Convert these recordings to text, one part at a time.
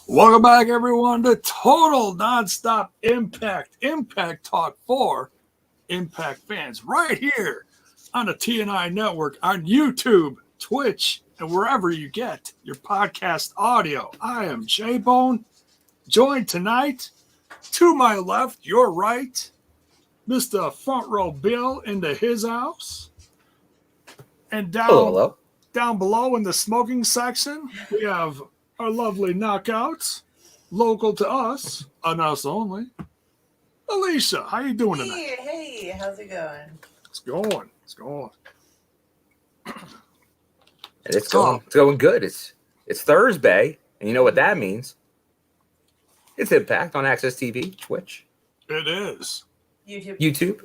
Welcome back, everyone, to Total Nonstop Impact. Impact Talk for Impact fans right here on the TNI Network, on YouTube, Twitch, and wherever you get your podcast audio. I am J-Bone, joined tonight to my left, your right, Mr. Front Row Bill into his house. And down below in the smoking section, we have our lovely knockouts, local to us, and us only. Alicia, how you doing tonight? Hey, how's it going? It's going. It's going good. It's Thursday, and you know what that means. It's Impact on Access TV, Twitch. It is. YouTube.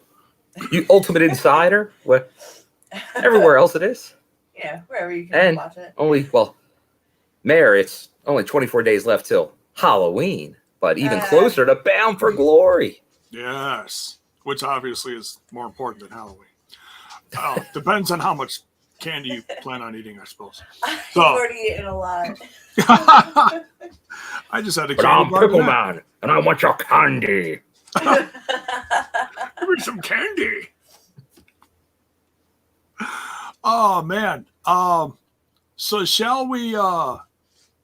You Ultimate Insider. What? Everywhere else it is. Yeah, wherever you can watch it. Mayor, it's only 24 days left till Halloween, but even closer to Bound for Glory. Yes, which obviously is more important than Halloween. Depends on how much candy you plan on eating, I suppose. I've already eaten a lot. I just had a But I'm Pickle Man, and I want your candy. Give me some candy. Oh man. So shall we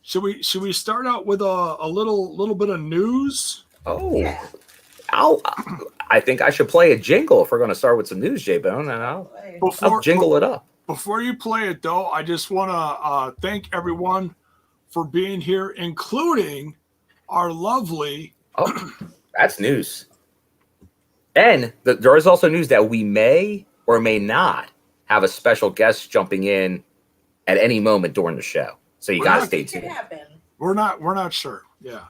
should we start out with a little bit of news? Oh. Yeah. I think I should play a jingle if we're going to start with some news, J-Bone, and I'll jingle it up. Before you play it, though, I just want to thank everyone for being here, including our lovely... Oh, that's news. And there is also news that we may or may not have a special guest jumping in at any moment during the show. So you got to stay tuned. We're not sure. Yeah.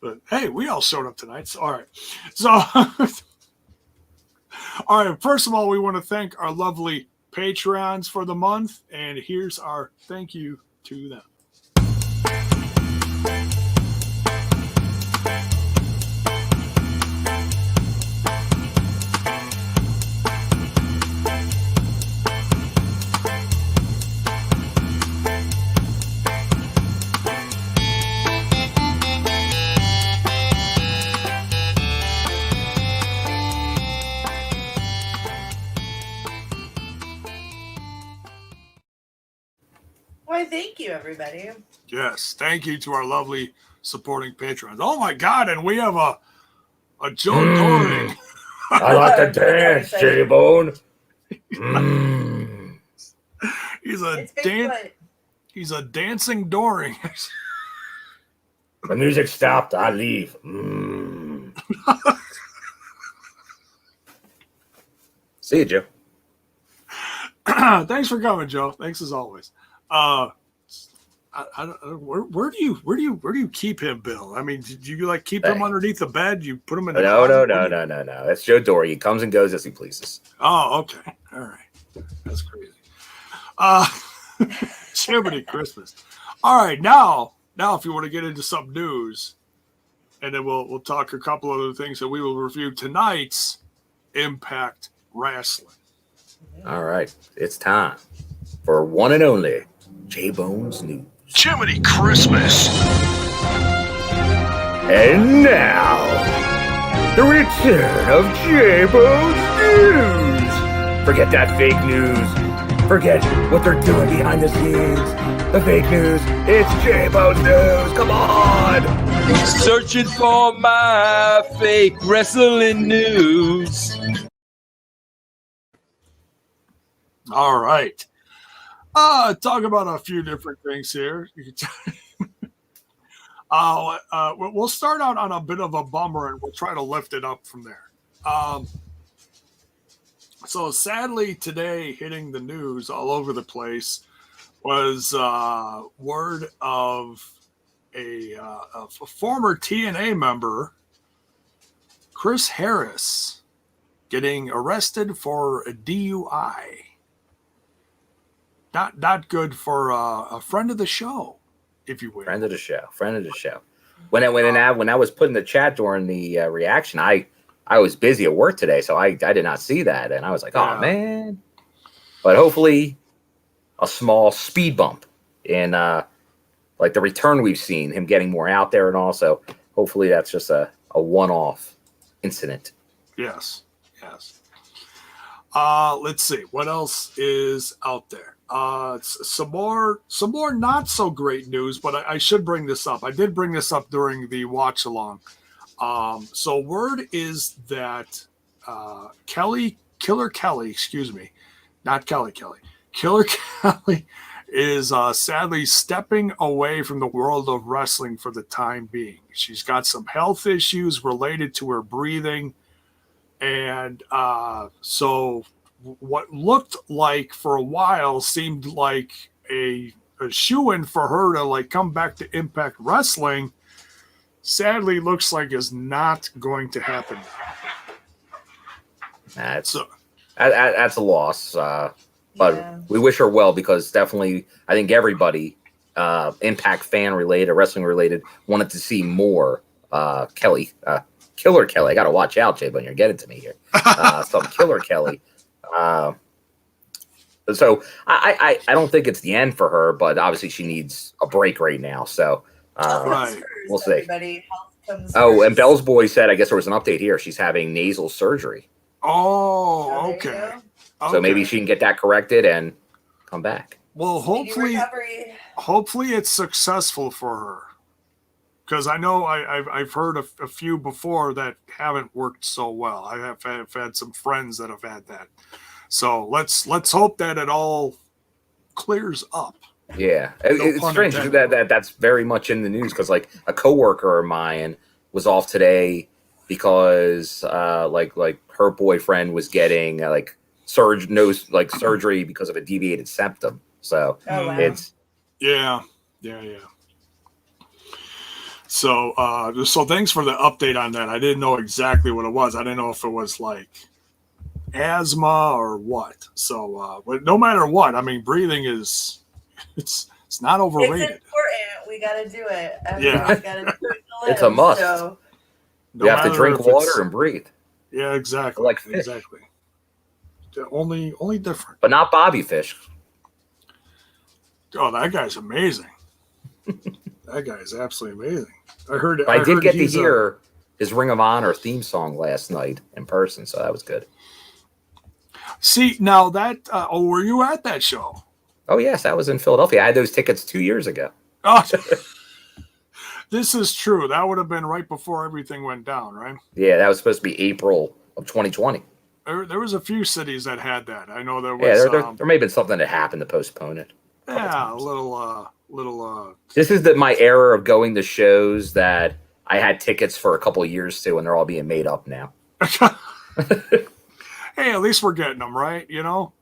But hey, we all showed up tonight. So, all right. So, all right. First of all, we want to thank our lovely Patreons for the month. And here's our thank you to them. Why, thank you, everybody. Yes, thank you to our lovely supporting patrons. Oh my God, and we have a Joe Doring. I like to dance, J-Bone. He's a dancing Doring. The music stopped. I leave. See you, Joe. Thanks for coming, Joe. Thanks as always. Where do you keep him, Bill? I mean, do you keep him underneath the bed? You put him in the No. That's Joe Dory. He comes and goes as he pleases. Oh, okay. All right. That's crazy. Jiminy Christmas. All right, now if you want to get into some news, and then we'll talk a couple other things that we will review tonight's Impact Wrestling. All right, it's time for one and only J-Bone's News. Jiminy Christmas. And now, the return of J-Bone's News. Forget that fake news. Forget what they're doing behind the scenes. The fake news. It's J-Bone's News. Come on. Searching for my fake wrestling news. All right. Talk about a few different things here. We'll start out on a bit of a bummer, and we'll try to lift it up from there. So sadly today, hitting the news all over the place was word of a former TNA member, Chris Harris, getting arrested for a DUI. Not good for a friend of the show, if you will. Friend of the show. When I was putting the chat during the reaction, I was busy at work today, so I did not see that, and I was like, oh man. But hopefully, a small speed bump in like the return we've seen, him getting more out there, and also hopefully that's just a one-off incident. Yes. Let's see what else is out there. Some more not so great news, but I should bring this up. I did bring this up during the watch along. So word is that Killer Kelly is sadly stepping away from the world of wrestling for the time being. She's got some health issues related to her breathing. And so what looked like for a while seemed like a shoo-in for her to like come back to Impact Wrestling. Sadly, looks like is not going to happen. That's a loss. But we wish her well, because definitely I think everybody, Impact fan related, wrestling related, wanted to see more Kelly. Killer Kelly. I got to watch out, Jay, when you're getting to me here. Some Killer Kelly. So I don't think it's the end for her, but obviously she needs a break right now. So we'll see. Oh, and Bell's Boy said, I guess there was an update here. She's having nasal surgery. Oh, okay. So maybe she can get that corrected and come back. Well, hopefully it's successful for her. Because I know I've heard a few before that haven't worked so well. I have had some friends that have had that. So let's hope that it all clears up. Yeah, it's strange that's very much in the news, because like a coworker of mine was off today because like her boyfriend was getting surgery because of a deviated septum. So it's yeah. So thanks for the update on that. I didn't know exactly what it was. I didn't know if it was like asthma or what. So, but no matter what, I mean, breathing it's not overrated. It's important. We got to do it. Everyone's got to do it to live, it's a must. So. You have to drink water and breathe. Yeah, exactly. Like fish. Exactly. Only different. But not Bobby Fish. Oh, that guy's amazing. That guy is absolutely amazing. I did get to hear his Ring of Honor theme song last night in person, so that was good. See, now that were you at that show? Oh yes, that was in Philadelphia. I had those tickets 2 years ago. Oh, this is true. That would have been right before everything went down, right? Yeah, that was supposed to be April of 2020. There was a few cities that had that. I know there was. Yeah, there may have been something that happened to postpone it. Yeah, a little. This is my era of going to shows that I had tickets for a couple of years to, and they're all being made up now. Hey, at least we're getting them, right? You know.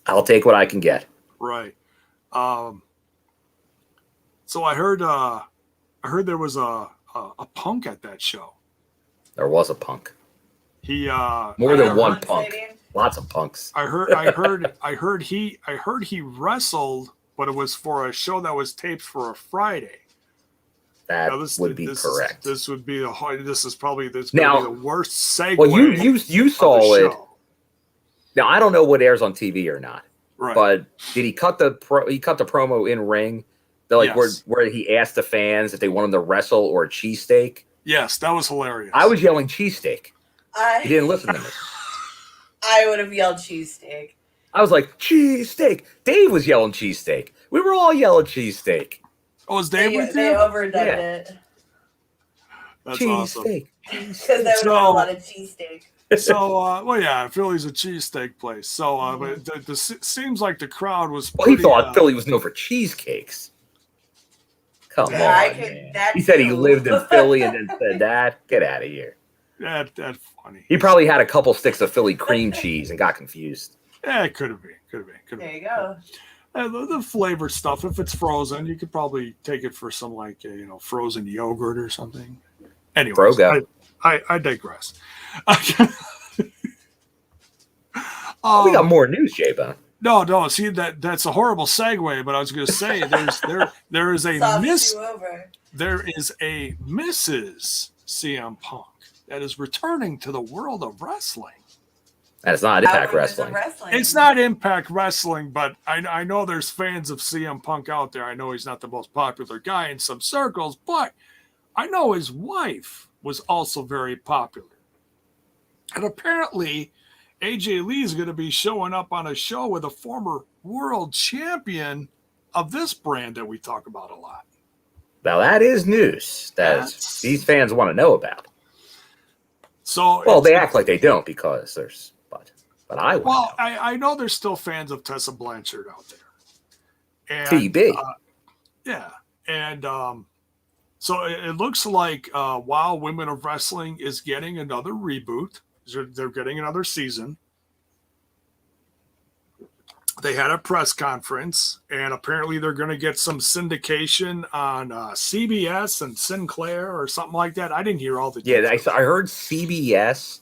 I'll take what I can get. Right. So I heard there was a punk at that show. There was a punk. He more than one punk. Lots of punks. I heard he wrestled, but it was for a show that was taped for a Friday. That would be correct. This would be this is probably the worst segue. Well, you saw it. Now I don't know what airs on TV or not. Right. But did he cut the promo in ring? Where he asked the fans if they want him to wrestle or a cheesesteak? Yes, that was hilarious. I was yelling cheesesteak. He didn't listen to me. I would have yelled cheesesteak. I was like, cheesesteak. Dave was yelling cheesesteak. We were all yelling cheesesteak. Oh, was Dave with you? They overdubbed it. That's cheesesteak. Because there was a lot of cheesesteak. So, Philly's a cheesesteak place. So, but it seems like the crowd was pretty, he thought Philly was known for cheesecakes. Come on, man. He said he lived in Philly and then said that. Get out of here. That's funny. He probably had a couple sticks of Philly cream cheese and got confused. Yeah, it could have been. There you go. The flavored stuff, if it's frozen, you could probably take it for some frozen yogurt or something. Anyways, I digress. We got more news, J-Bone. No. See that's a horrible segue. But I was going to say there is a Mrs. CM Punk that is returning to the world of wrestling. And it's not Impact Wrestling. It's not Impact Wrestling, but I know there's fans of CM Punk out there. I know he's not the most popular guy in some circles, but I know his wife was also very popular. And apparently, AJ Lee is going to be showing up on a show with a former world champion of this brand that we talk about a lot. Now, that is news that these fans want to know about. So, well, they act like they don't because there's, but I want. Well, I know there's still fans of Tessa Blanchard out there. And, TB. Yeah, and so it looks like WoW Women of Wrestling is getting another reboot. They're getting another season. They had a press conference, and apparently they're going to get some syndication on CBS and Sinclair or something like that. I didn't hear all the details. I heard CBS,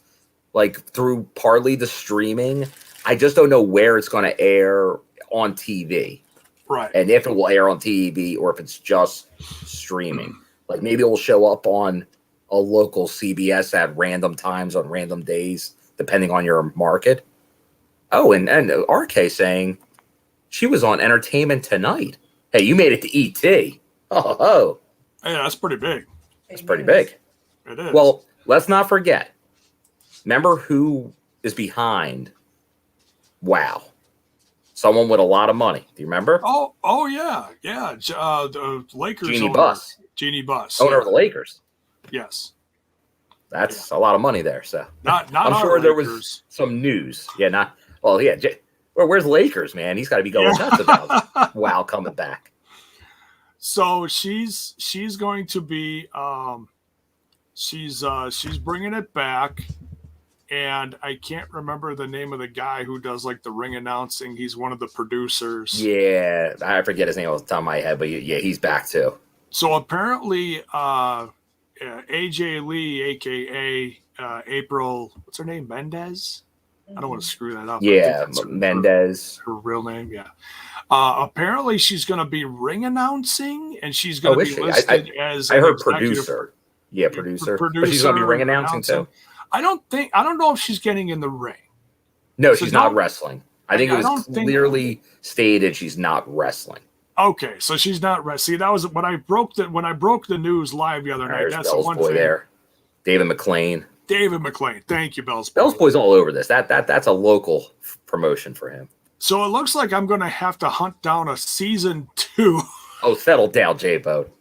like through partly the streaming. I just don't know where it's going to air on TV. Right. And if it will air on TV or if it's just streaming. Like maybe it will show up on a local CBS at random times on random days, depending on your market. Oh, and RK saying she was on Entertainment Tonight. Hey, you made it to ET. Oh. Yeah, that's pretty big. It's pretty big. It is. Well, let's not forget. Remember who is behind WoW? Someone with a lot of money. Do you remember? Oh yeah. The Lakers. Jeannie Buss. Owner of the Lakers. Yes. That's a lot of money there. So not I'm sure there was some news. Yeah, where's Lakers, man? He's got to be going nuts about WoW coming back. So she's going to be she's bringing it back, and I can't remember the name of the guy who does like the ring announcing. He's one of the producers. Yeah, I forget his name off the top of my head, but yeah, he's back too. So apparently, AJ Lee, aka April, what's her name? Mendez. I don't want to screw that up. Yeah, Mendez. Her real name, yeah. Apparently, she's going to be ring announcing, and she's going to be listed as. I heard producer. Yeah, producer. But she's going to be ring announcing too. I don't know if she's getting in the ring. No, she's not wrestling. I think it was clearly stated she's not wrestling. Okay, so she's not wrestling. See, that was when I broke the news live the other night. That's the one thing. There, David McLean. Thank you, Bell's Boy. Bell's Boy's all over this. That's a local promotion for him. So it looks like I'm going to have to hunt down a season 2. Oh, settle down, J-Boat.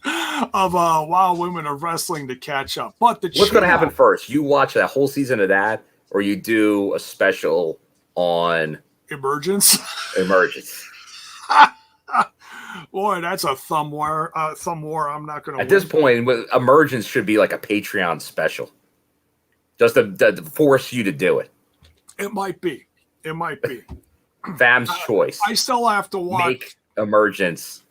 Of WoW Women of Wrestling to catch up. But what's going to happen first? You watch that whole season of that, or you do a special on Emergence? Boy, that's a thumb war. I'm not going to. At this point, Emergence should be like a Patreon special, just to force you to do it. It might be. Fam's choice. I still have to watch. Make Emergence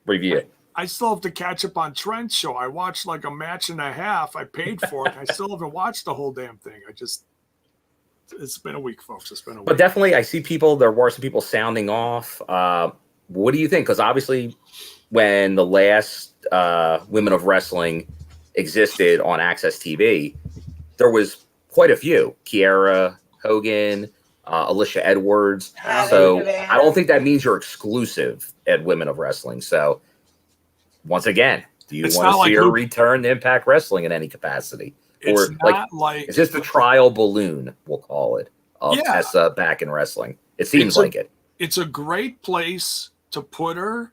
review. I still have to catch up on Trent's show. I watched like a match and a half. I paid for it. I still haven't watched the whole damn thing. It's been a week, folks. It's been a week. But definitely, I see there were some people sounding off. What do you think? Because obviously, when the last Women of Wrestling existed on Access TV, there was quite a few. Kiera Hogan, Alicia Edwards. So I don't think that means you're exclusive at Women of Wrestling. So once again, do you want to see her return to Impact Wrestling in any capacity? Or is this the trial balloon, we'll call it, of Tessa back in wrestling? It seems like it. It's a great place to put her,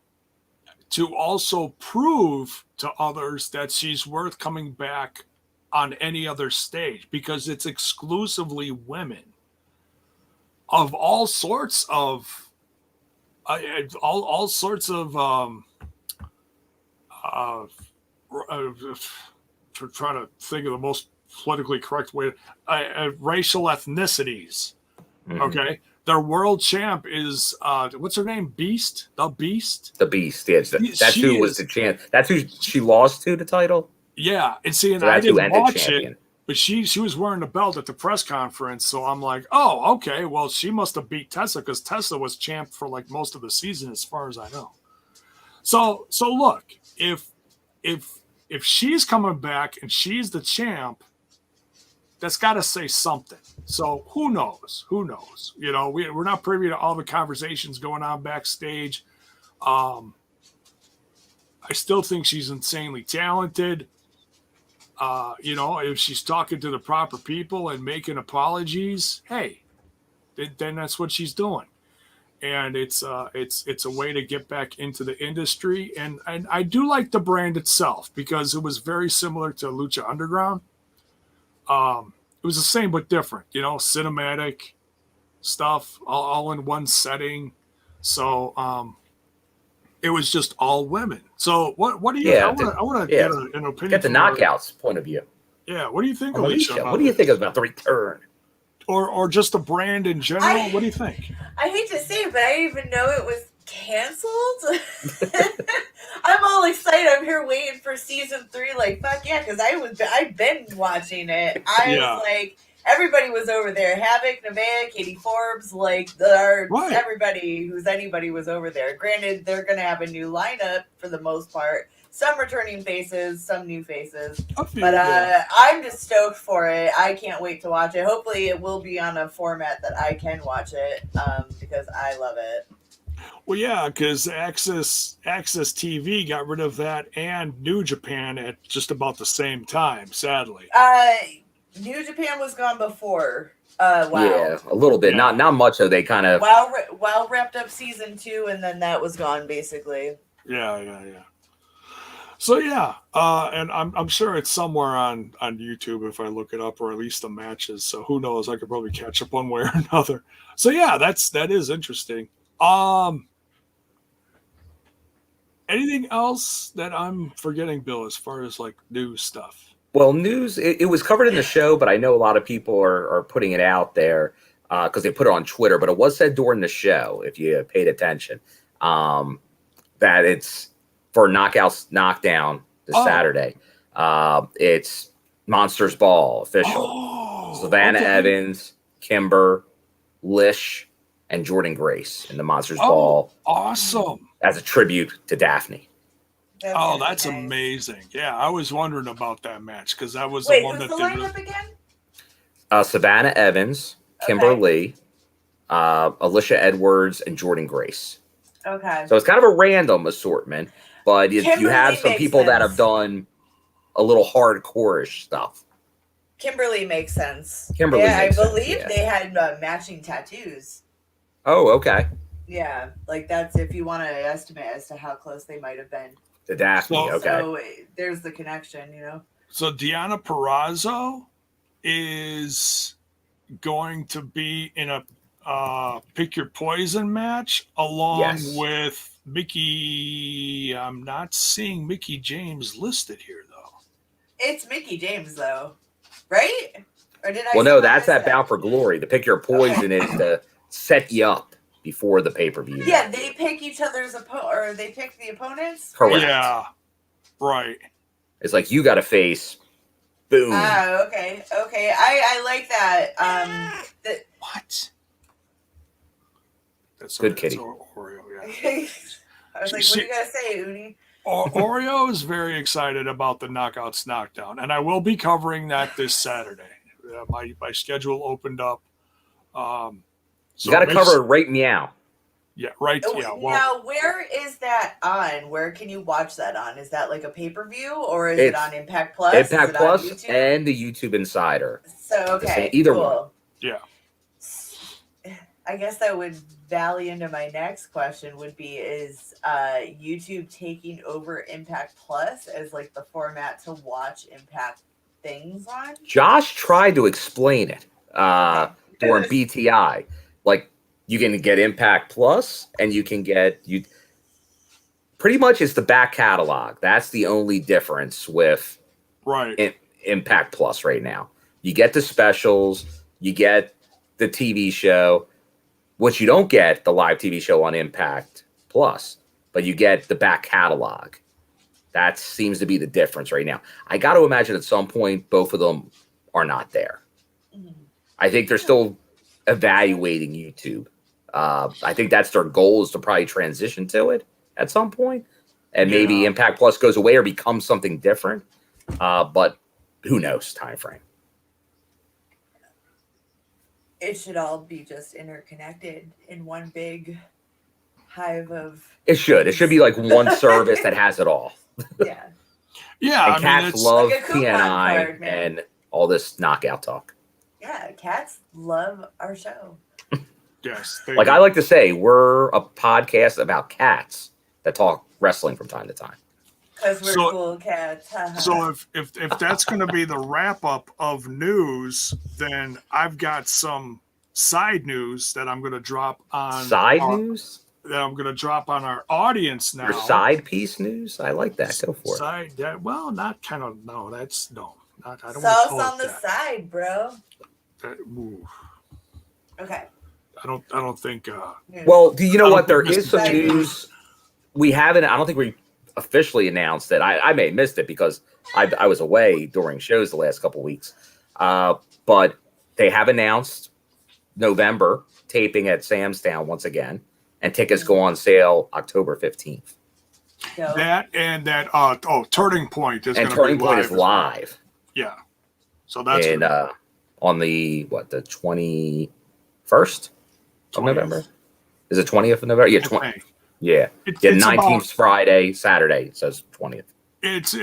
to also prove to others that she's worth coming back on any other stage, because it's exclusively women of all sorts of trying to think of the most politically correct way, racial ethnicities. Mm-hmm. Okay, their world champ is what's her name? Beast. The Beast. Yes, that's who was the champ. That's who she lost to the title. Yeah, and see, and I didn't watch it, but she was wearing the belt at the press conference, so I'm like, oh, okay, well, she must have beat Tessa, because Tessa was champ for like most of the season, as far as I know. So look, if she's coming back and she's the champ, that's got to say something. So who knows? Who knows? You know, we're not privy to all the conversations going on backstage. I still think she's insanely talented. You know, if she's talking to the proper people and making apologies, hey, then that's what she's doing. And it's a way to get back into the industry. And I do like the brand itself because it was very similar to Lucha Underground. It was the same but different, you know, cinematic stuff, all in one setting. So it was just all women. So what do you? Yeah, I want to get an opinion. Get the knockouts point of view. Yeah, what do you think, Alicia? What do you think about the return? Or just the brand in general? What do you think? I hate to say it, but I didn't even know it was canceled. I'm all excited. I'm here waiting for season 3. Like, fuck yeah, because I've been watching it. I was like, everybody was over there. Havoc, Nevaeh, Katie Forbes, like everybody who's anybody was over there. Granted, they're gonna have a new lineup for the most part. Some returning faces, some new faces. But I'm just stoked for it. I can't wait to watch it. Hopefully it will be on a format that I can watch it because I love it. Well, yeah, because Access TV got rid of that and New Japan at just about the same time, sadly. New Japan was gone before. Wow. Yeah, a little bit. Yeah. Not much. So they kind of WoW wrapped up season 2, and then that was gone basically. Yeah. So yeah, and I'm sure it's somewhere on YouTube if I look it up, or at least the matches. So who knows? I could probably catch up one way or another. So yeah, that is interesting. Anything else that I'm forgetting, Bill, as far as like news stuff? Well, news, it was covered in the show, but I know a lot of people are putting it out there because they put it on Twitter, but it was said during the show, if you paid attention, that it's for Knockdown this Saturday. It's Monsters Ball official. Savannah Evans, Kimber, Lish, and Jordan Grace in the Monsters Ball. Awesome. As a tribute to Daphne. That's amazing. Yeah, I was wondering about that match because that was the one that did. Wait, who's the lineup again? Savannah Evans, Kimber Lee, Alicia Edwards, and Jordan Grace. Okay. So it's kind of a random assortment, but if you have some people that have done a little hardcore-ish stuff. Kimberly makes sense. Kimberly makes sense, I believe they had matching tattoos. Oh, okay. Yeah, like that's if you want to estimate as to how close they might have been. To Daphne, okay. So there's the connection, you know. So Deonna Purrazzo is going to be in a Pick Your Poison match along with Mickey. I'm not seeing Mickey James listed here, though. It's Mickey James, though, right? Or did I? Well, no, that's that Bound for Glory. The Pick Your Poison is to set you up before the pay-per-view. Yeah, they pick each other's or they pick the opponents. Correct. Yeah, right. It's like you got to face. Boom. Oh, okay. I like that. What? That's good, Kitty. Oreo, yeah. I was like, what are you gonna say, Uni? Oreo is very excited about the Knockouts Knockdown, and I will be covering that this Saturday. My schedule opened up. So you got to cover Right Meow. Yeah, right. Yeah. Well, now, where is that on? Where can you watch that on? Is that like a pay-per-view or is it on Impact Plus? Impact Plus and the YouTube Insider. So, okay. Either one. Yeah. I guess that would valley into my next question would be, is YouTube taking over Impact Plus as like the format to watch Impact things on? Josh tried to explain it during BTI. Like, you can get Impact Plus, and you can get pretty much it's the back catalog. That's the only difference with Impact Plus right now. You get the specials, you get the TV show, which you don't get the live TV show on Impact Plus, but you get the back catalog. That seems to be the difference right now. I got to imagine at some point both of them are not there. I think they're still evaluating YouTube. I think that's their goal, is to probably transition to it at some point, and maybe Impact Plus goes away or becomes something different. But who knows time frame? it should all be just interconnected in one big hive of. It should. It should be like one service that has it all. Yeah. Yeah, And cats love like a coupon TNI card, man. and all this knockout talk. Yeah, cats love our show. yes. Like I like to say, we're a podcast about cats that talk wrestling from time to time. Because we're cool cats. So if that's going to be the wrap up of news, then I've got some side news that I'm going to drop on news. That I'm going to drop on our audience now. Your side piece news. I like that. Go for it. Well, not kind of. No, that's no. Not, I don't Sauce want to on the side, bro. Okay. I don't think. Well, do you know what? There is some news. We haven't. I don't think we officially announced that. I may have missed it because I was away during shows the last couple of weeks. But they have announced November taping at Sam's Town once again, and tickets go on sale October 15th. That and that. Turning Point is. And Turning Point is live. Yeah. So that's on the 21st of November. Is it 20th of November? Yeah, 20. Yeah. It's 19th Friday, Saturday. It says 20th. It's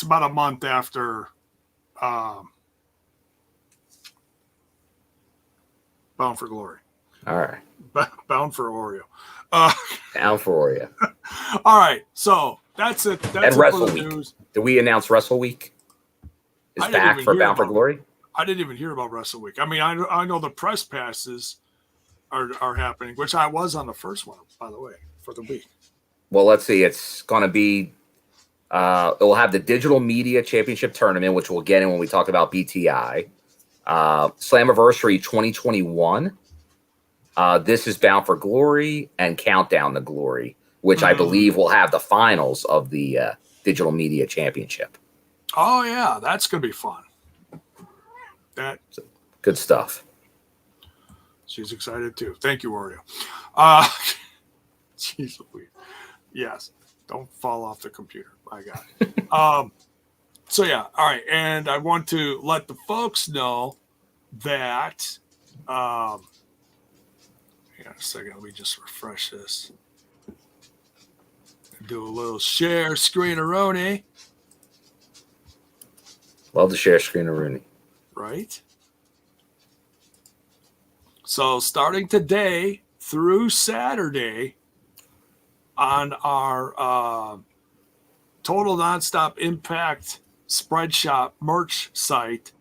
about a month after Bound for Glory. All right. Bound for Oreo. Bound for Oreo. All right. So that's it. That's and Wrestle Week. News. Did we announce Wrestle Week? Is back for Bound for Glory? I didn't even hear about Wrestle Week. I mean, I know the press passes are happening, which I was on the first one, by the way, for the week. Well, let's see. It's going to be it will have the Digital Media Championship Tournament, which we'll get in when we talk about BTI. Slammiversary 2021. This is Bound for Glory and Countdown to Glory, which I believe will have the finals of the Digital Media Championship. Oh, yeah. That's going to be fun. That's good stuff. She's excited, too. Thank you, Oreo. Jeez Louise. Yes. Don't fall off the computer. I got it. So, yeah. All right. And I want to let the folks know that hang on a second. Let me just refresh this. Do a little share screen-a-roni. Love to share screen-a-roni. Right? So starting today through Saturday on our Total Nonstop Impact Spread Shop merch site,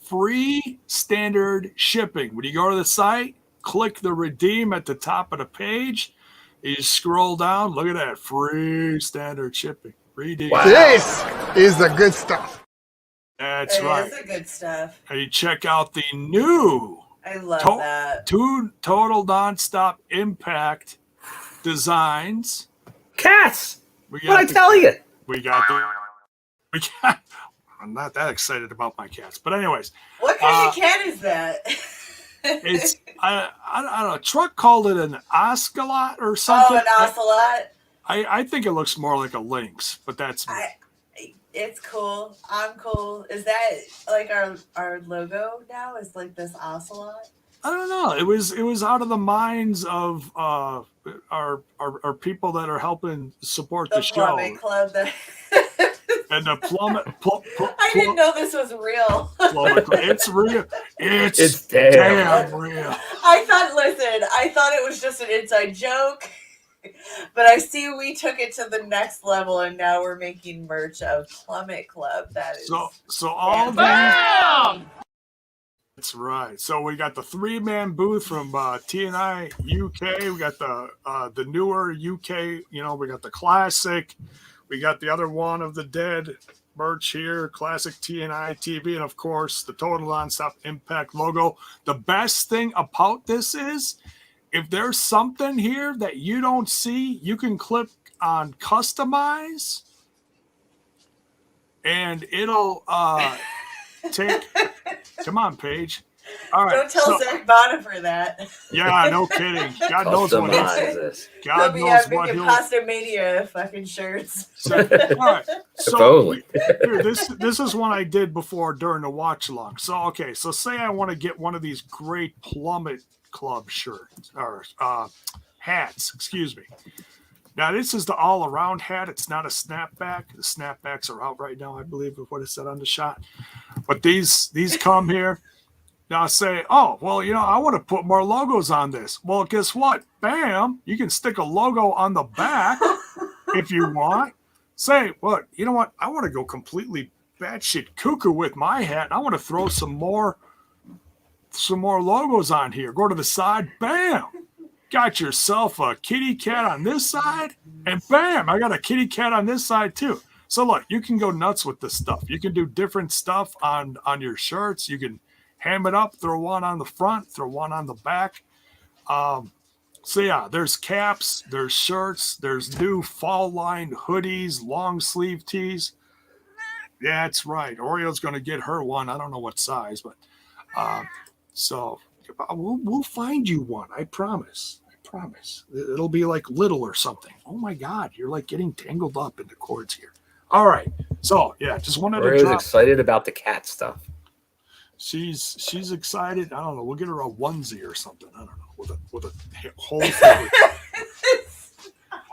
free standard shipping. When you go to the site, click the redeem at the top of the page. You scroll down, look at that, free standard shipping. Redeem. Wow. This is the good stuff. That's right. It's the good stuff. And you check out the new I love that. Total Nonstop Impact designs. Cats! What'd I tell you? I'm not that excited about my cats. But anyways. What kind of cat is that? It's, I don't know. Truck called it an ocelot or something. Oh, an ocelot? I think it looks more like a lynx, but that's me. It's cool. I'm cool. Is that like our logo now? Is like this ocelot? I don't know. It was out of the minds of our people that are helping support the show. Plumbing club. And the plummet. I didn't know this was real. It's real. It's damn real. I thought it was just an inside joke. But I see we took it to the next level, and now we're making merch of Plummet Club. That is so all these. That's right. So we got the 3-man booth from TNI UK. We got the newer UK. We got the classic. We got the other One of the Dead merch here, classic TNI TV, and of course the Total Nonstop Impact logo. The best thing about this is, if there's something here that you don't see, you can click on customize and it'll take, come on, Paige. All right. Don't tell Zach Bonifer that. Yeah, no kidding. God knows what Customize God knows what making he'll. Pasta Mania fucking shirts. So, all right. So only. here, this is one I did before during the watch along. So okay, so say I want to get one of these great Plummet Club shirts or hats. Excuse me. Now this is the all-around hat. It's not a snapback. The snapbacks are out right now, I believe, with what it said on the shot. But these come here. Now say, oh, well, I want to put more logos on this. Well, guess what? Bam! You can stick a logo on the back if you want. Say, well, you know what? I want to go completely batshit cuckoo with my hat. I want to throw some more logos on here. Go to the side. Bam! Got yourself a kitty cat on this side, and bam, I got a kitty cat on this side too. So look, you can go nuts with this stuff. You can do different stuff on your shirts. You can ham it up, throw one on the front, throw one on the back. So yeah, there's caps, there's shirts, there's new fall line hoodies, long sleeve tees. Yeah, that's right. Oreo's going to get her one. I don't know what size, but so we'll find you one. I promise. It'll be like little or something. Oh my God, you're like getting tangled up in the cords here. All right. So yeah, just wanted to drop. Excited about the cat stuff. She's excited. I don't know. We'll get her a onesie or something. I don't know with a whole thing.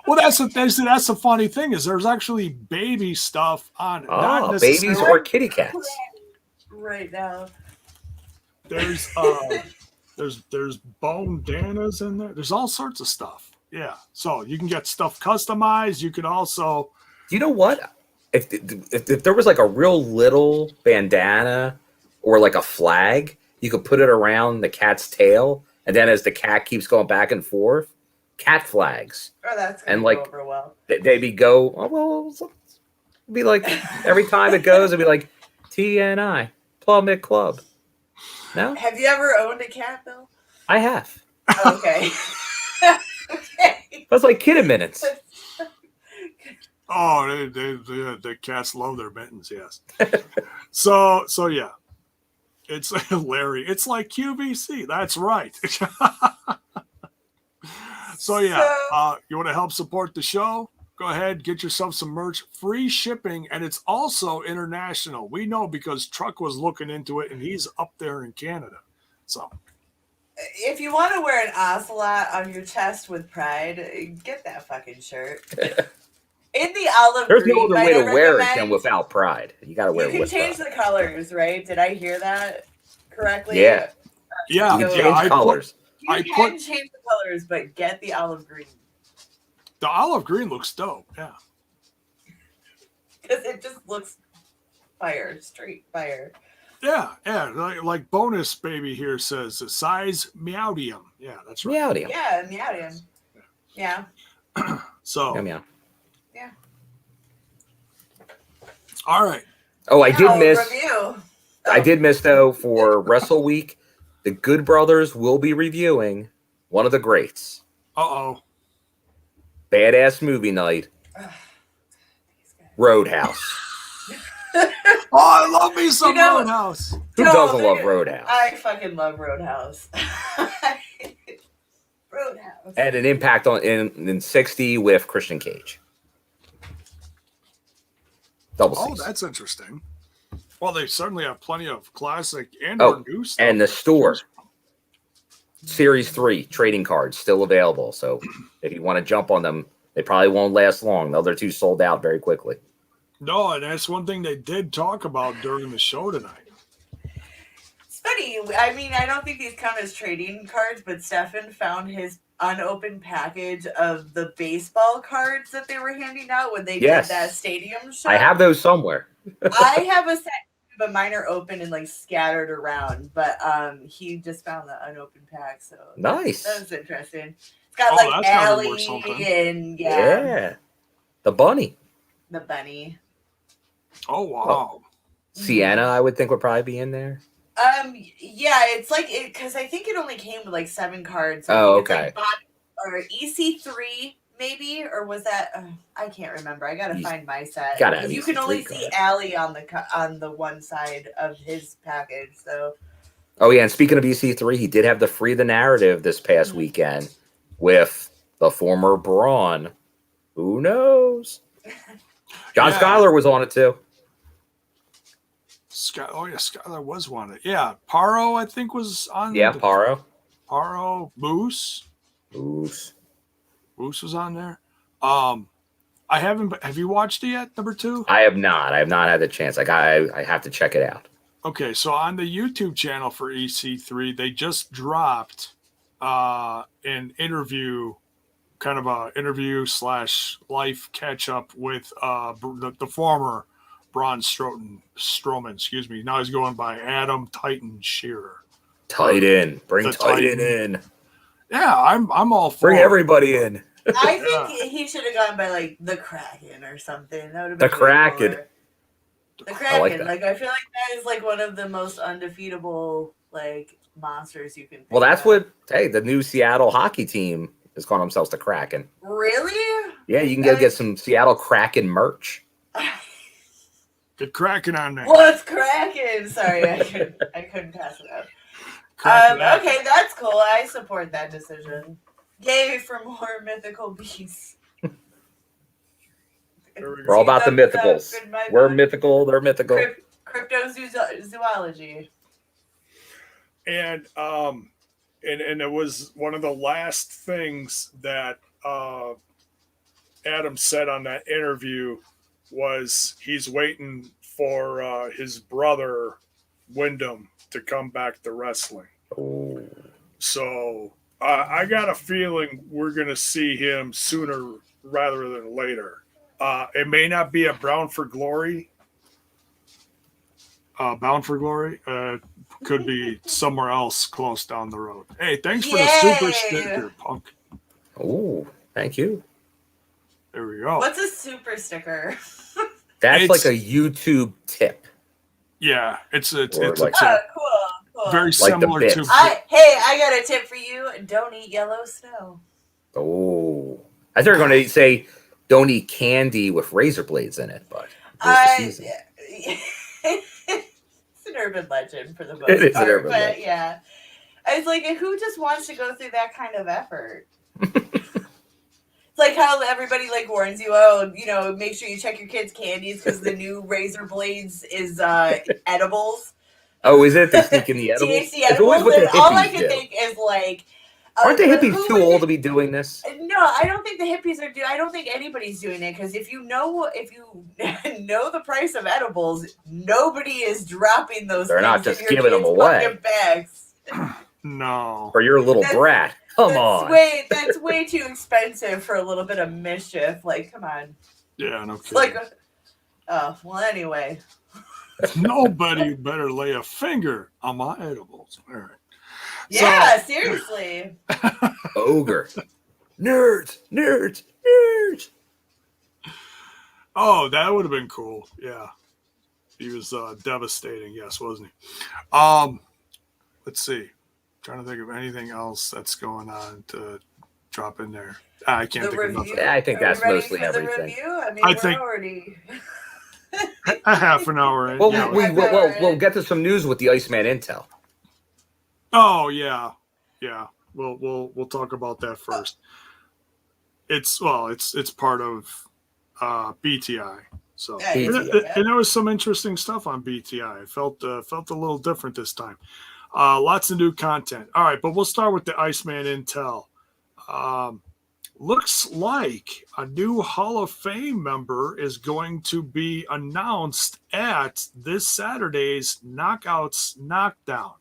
Well, that's the funny thing is there's actually baby stuff on. Oh, babies or kitty cats. Right now. There's bandanas in there. There's all sorts of stuff. Yeah. So you can get stuff customized. You can also. You know what? If there was like a real little bandana or like a flag, you could put it around the cat's tail, and then as the cat keeps going back and forth, cat flags. Oh, that's gonna go over well. They'd go. Oh well, it'd be like every time it goes, it'd be like TNI Plummet Club. No. Have you ever owned a cat, Bill? I have. Oh, okay. Okay. That's like Kid Minutes. Oh, the cats love their mittens. Yes. So yeah, it's Larry. It's like QVC. That's right. So yeah, you want to help support the show? Go ahead, get yourself some merch, free shipping, and it's also international. We know because Truck was looking into it, and he's up there in Canada. So, if you want to wear an ocelot on your chest with pride, get that fucking shirt. In the olive There's green, no other way to wear it than without pride. You got to wear it with pride. You can change the colors, right? Did I hear that correctly? Yeah. Yeah. You can change colors. You can change the colors, but get the olive green. The olive green looks dope, yeah. Because it just looks fire, straight fire. Yeah. Like bonus baby here says size meowdium. Yeah, that's right. Meowdium. Yeah, meowdium. Yeah. So. Meow. Yeah. All right. Oh, I did miss. Review. I did miss though for Wrestle Week. The Good Brothers will be reviewing one of the greats. Uh-oh. Badass movie night. Roadhouse. Oh, I love me some Roadhouse. Who doesn't love Roadhouse? I fucking love Roadhouse. Roadhouse. And an Impact in 60 with Christian Cage. Double C's. Oh, that's interesting. Well, they certainly have plenty of classic and new stuff. And the store. Series 3 trading cards still available. So if you want to jump on them, they probably won't last long. The other two sold out very quickly. No, and that's one thing they did talk about during the show tonight. It's funny. I mean, I don't think these count as trading cards, but Stefan found his unopened package of the baseball cards that they were handing out when they did that stadium show. I have those somewhere. I have a set, but mine are open and like scattered around. But he just found the unopened pack, so nice. That was interesting. It's got like Allie and the bunny. The bunny. Oh wow. Sienna, I would think would probably be in there. Yeah, it's like it because I think it only came with like 7 cards. So okay. It's like or EC3 maybe, or was that? I can't remember. I gotta find my set. You can only see Allie on the one side of his package. So Oh, yeah, and speaking of EC3, he did have the Free the Narrative this past weekend with the former Braun. Who knows? John Skyler was on it, too. Skyler was one. Yeah, Paro, I think, was on. Yeah, Paro. Moose. Moose was on there. I haven't. Have you watched it yet? Number 2. I have not. I have not had the chance. I have to check it out. Okay, so on the YouTube channel for EC3, they just dropped an interview, kind of a interview / life catch up with the former Braun Strowman. Excuse me. Now he's going by Adam Titan Shearer. Titan, bring Titan in. Yeah, I'm all for bring everybody in. I think he should have gone by like the Kraken or something. That would have been the Kraken. Cooler. The Kraken. I I feel like that is like one of the most undefeatable like monsters you can think Well, that's of. what the new Seattle hockey team is calling themselves the Kraken. Really? Yeah, you can go get some Seattle Kraken merch. Get Kraken on there. What's Kraken? Sorry, I couldn't pass it up. Okay, that's cool. I support that decision. Yay for more mythical beasts. We're all about the mythicals. We're mythical. They're mythical. Cryptozoology. And it was one of the last things that Adam said on that interview was he's waiting for his brother Wyndham to come back to wrestling. Oh. So I got a feeling we're going to see him sooner rather than later. It may not be a Bound for Glory. Could be somewhere else close down the road. Hey, thanks for the super sticker, punk. Oh, thank you. There we go. What's a super sticker? That's like a YouTube tip. Yeah, it's a like, tip. Cool. Very similar to. I got a tip for you. Don't eat yellow snow. Oh, I thought you were going to say don't eat candy with razor blades in it, but it's an urban legend for the most it is part. An urban but legend. Yeah, it's like who just wants to go through that kind of effort? It's like how everybody like warns you, make sure you check your kids' candies because the new razor blades is edibles. Oh, is it? They sneak in the edibles? THC It's always edibles. what the hippies All I can do. think is like. Aren't the hippies too old to be doing this? No, I don't think the hippies are doing. I don't think anybody's doing it because if you know the price of edibles, nobody is dropping those. They're not things just in your giving them kids' away. fucking bags. No. Or you're a little brat. Come on. That's way too expensive for a little bit of mischief. Like, come on. Yeah, no kidding. Like, well, anyway. Nobody better lay a finger on my edibles. All right. Yeah, seriously. Ogre. Nerds. Oh, that would have been cool. Yeah. He was devastating, yes, wasn't he? Let's see. Trying to think of anything else that's going on to drop in there. I can't think of nothing. Yeah, I think that's mostly for the everything. Review? I mean, I we're think- already. A half an hour in. Well, yeah. we'll get to some news with the Iceman intel. Oh yeah. We'll talk about that first. It's part of BTI. So and there was some interesting stuff on BTI. It felt a little different this time. Lots of new content. All right, but we'll start with the Iceman intel. Looks like a new Hall of Fame member is going to be announced at this Saturday's Knockouts Knockdown.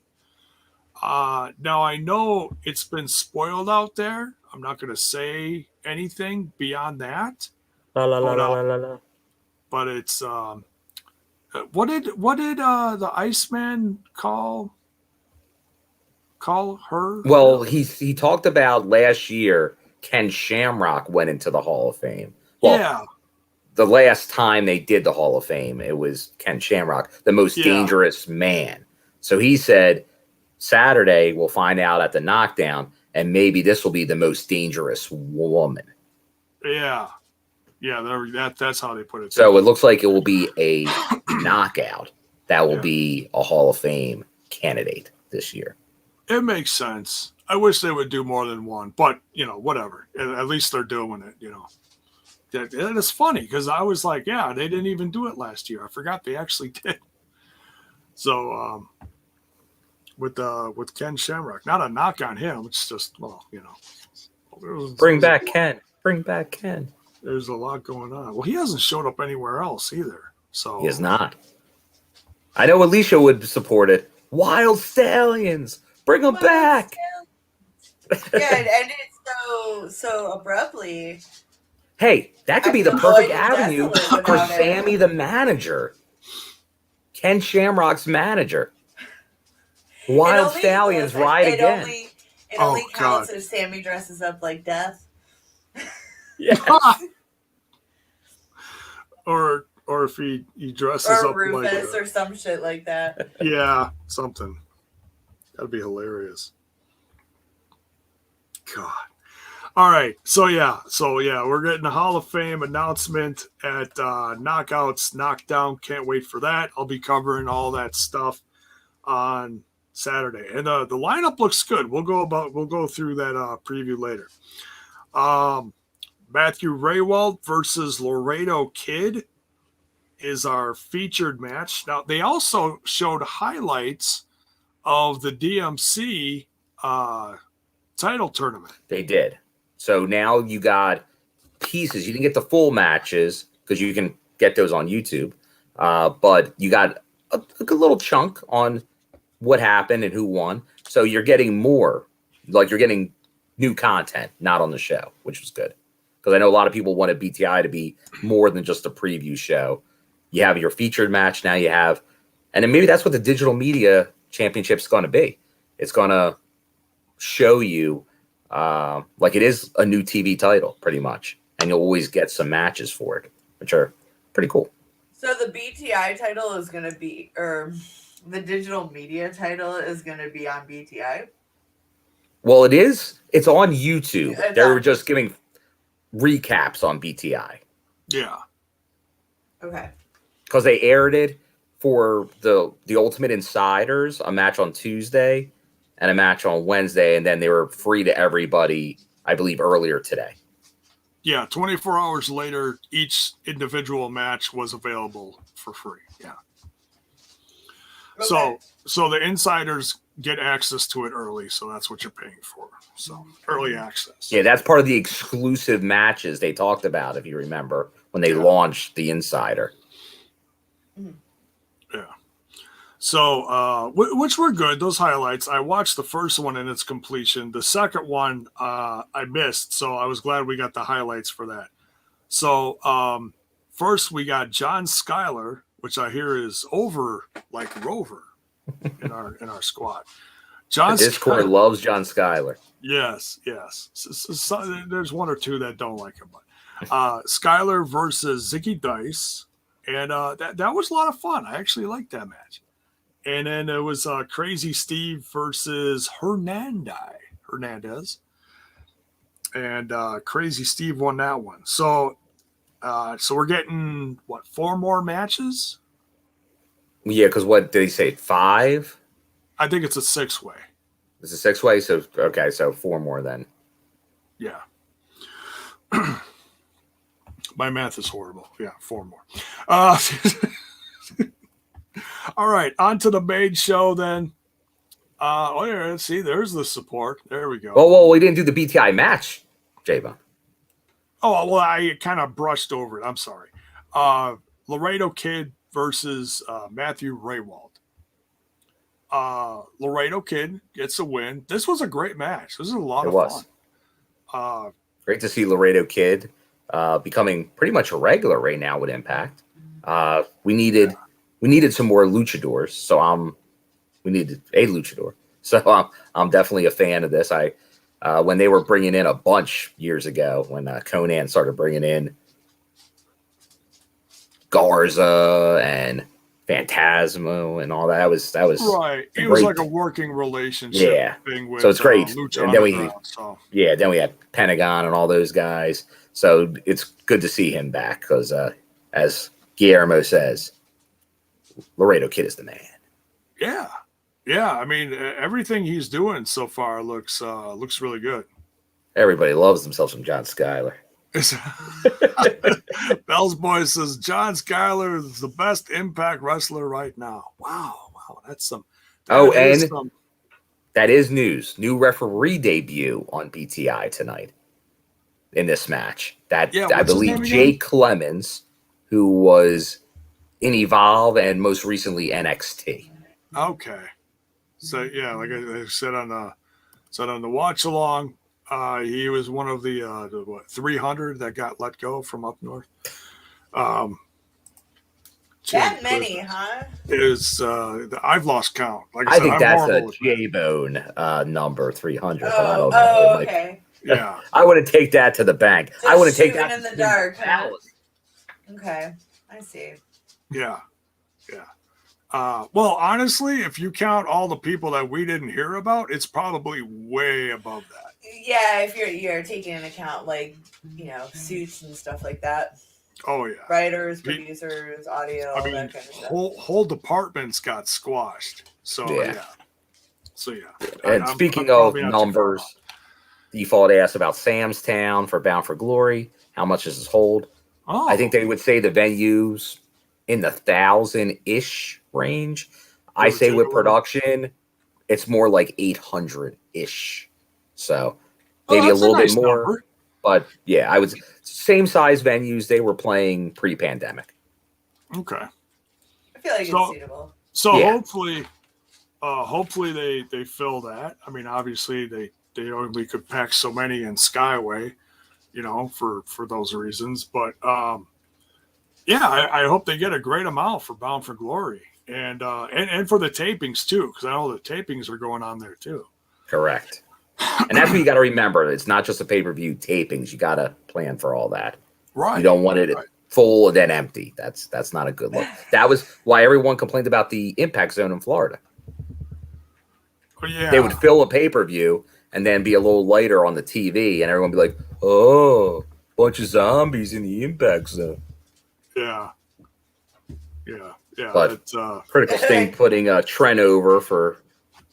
Now, I know it's been spoiled out there. I'm not going to say anything beyond that. But it's what did the Iceman call her? Well, he talked about last year Ken Shamrock went into the Hall of Fame. Well, yeah. The last time they did the Hall of Fame, it was Ken Shamrock, the most dangerous man. So he said Saturday we'll find out at the knockdown, and maybe this will be the most dangerous woman. Yeah. That's how they put it. So it looks like it will be a knockout that will be a Hall of Fame candidate. this year. It makes sense. I wish they would do more than one, but whatever. At least they're doing it. And it's funny because I was like, yeah, they didn't even do it last year. I forgot they actually did. So with Ken Shamrock, not a knock on him. It's just Bring back Ken. Bring back Ken. There's a lot going on. Well, he hasn't showed up anywhere else either. So he has not. I know Alicia would support it. Wild Stallions, bring them back. Yeah, it ended so abruptly. Hey, that could be the perfect avenue for Sammy, the manager. Ken Shamrock's manager. Wild Stallions ride again. It only counts if Sammy dresses up like Death. Yeah. or if he dresses up Rufus like or some shit like that. Yeah, something. That'd be hilarious. God. All right. So we're getting a Hall of Fame announcement at Knockouts Knockdown. Can't wait for that. I'll be covering all that stuff on Saturday. And the lineup looks good. We'll go through that preview later. Matthew Raywald versus Laredo Kid is our featured match. Now, they also showed highlights of the DMC title tournament. They did. So now you got pieces. You didn't get the full matches because you can get those on YouTube. But you got a good little chunk on what happened and who won. So you're getting more. Like you're getting new content, not on the show, which was good. Because I know a lot of people wanted BTI to be more than just a preview show. You have your featured match. Now you have, and then maybe that's what the digital media championship is going to be. It's going to show you like it is a new TV title pretty much. And you'll always get some matches for it, which are pretty cool. So the BTI title is going to be, or the digital media title is going to be on BTI? Well, it is. It's on YouTube. They're just giving recaps on BTI. Yeah. Okay. Because they aired it for the Ultimate Insiders, a match on Tuesday and a match on Wednesday, and then they were free to everybody, I believe, earlier today. Yeah, 24 hours later, each individual match was available for free. Yeah. Okay. So the insiders get access to it early, so that's what you're paying for. So early access. Yeah, that's part of the exclusive matches they talked about, if you remember, when they launched the Insider. Yeah. So, which were good, those highlights. I watched the first one in its completion. The second one I missed, so I was glad we got the highlights for that. So, first we got John Schuyler, which I hear is over like Rover in our squad. John Discord loves John Schuyler. Yes. So, there's one or two that don't like him, but Schuyler versus Zicky Dice, and that was a lot of fun. I actually liked that match. And then it was Crazy Steve versus Hernandez, and Crazy Steve won that one. So we're getting what, 4 more matches? Yeah, because what did he say? 5? I think it's a 6-way. It's a 6-way, so okay, so 4 more then. Yeah. My math is horrible. Yeah, 4 more. All right, on to the main show then. Yeah, see, there's the support. There we go. Well, we didn't do the BTI match, J-Bone. Oh, well, I kind of brushed over it. I'm sorry. Laredo Kid versus Matthew Raywald. Laredo Kid gets a win. This was a great match. This was a lot of fun. Great to see Laredo Kid becoming pretty much a regular right now with Impact. We needed some more luchadors, so we needed a luchador. So I'm definitely a fan of this. When they were bringing in a bunch years ago, when Conan started bringing in Garza and Phantasmo and all that was right. It was like a working relationship thing with, so it's great. Lucha and then then we had Pentagon and all those guys. So it's good to see him back because, as Guillermo says, Laredo Kid is the man. Yeah. Yeah, I mean, everything he's doing so far looks really good. Everybody loves themselves from John Skyler. Bell's boy says John Skyler is the best Impact wrestler right now. Wow, that's some. That is news. New referee debut on BTI tonight in this match. I believe Jake Clemens, who was in Evolve and most recently NXT. Okay, so yeah, like I said on the watch along, he was one of the 300 that got let go from up north. That many, huh? I've lost count. Like I think that's a J-Bone number 300. But I don't know. Oh, okay. Yeah, I wouldn't take that to the bank. Just I wouldn't take that in the dark. Huh? Okay, I see. Yeah. Well, honestly, if you count all the people that we didn't hear about, it's probably way above that. Yeah, if you're taking into account like suits and stuff like that. Oh yeah, writers, producers, audio, I mean, that kind of stuff. Whole departments got squashed. So yeah. And speaking of numbers, Default asked about Sam's Town for Bound for Glory. How much does this hold? Oh. I think they would say the venues in the 1,000-ish range. I say with production, it's more like 800-ish. So maybe a little bit more. Number. But yeah, I would same size venues they were playing pre-pandemic. Okay. I feel like it's suitable. So hopefully they fill that. I mean, obviously they only could pack so many in Skyway, for those reasons. But I hope they get a great amount for Bound for Glory and for the tapings too, because I know the tapings are going on there too. Correct. And that's what you got to remember. It's not just a pay-per-view tapings. You got to plan for all that. Right. You don't want it full and then empty. That's not a good look. That was why everyone complained about the Impact Zone in Florida. Yeah. They would fill a pay-per-view and then be a little lighter on the TV, and everyone would be like, "Oh, bunch of zombies in the Impact Zone." Yeah. But Critical Sting putting Trent over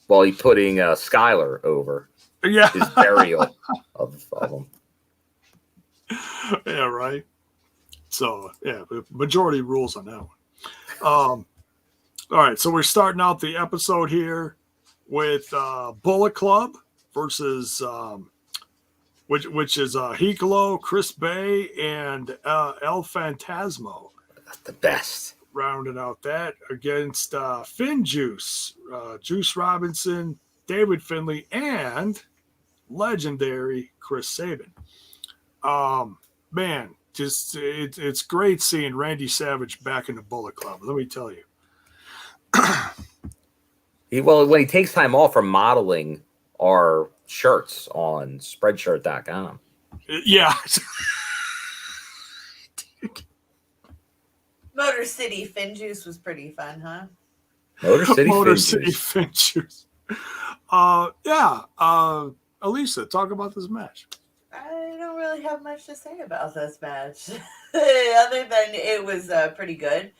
while he putting Skyler over. Yeah. His burial of them. Yeah, right. So, the majority rules on that one. All right, so we're starting out the episode here with Bullet Club versus which is Hikuleo, Chris Bay, and El Phantasmo. That's the best. Rounding out that against FinJuice, Juice Robinson, David Finlay, and legendary Chris Sabin. Man, just it's great seeing Randy Savage back in the Bullet Club. Let me tell you. When he takes time off from modeling our shirts on Spreadshirt.com. Yeah. Motor City FinJuice was pretty fun, huh? Motor City FinJuice. Elisa, talk about this match. I don't really have much to say about this match, other than it was pretty good.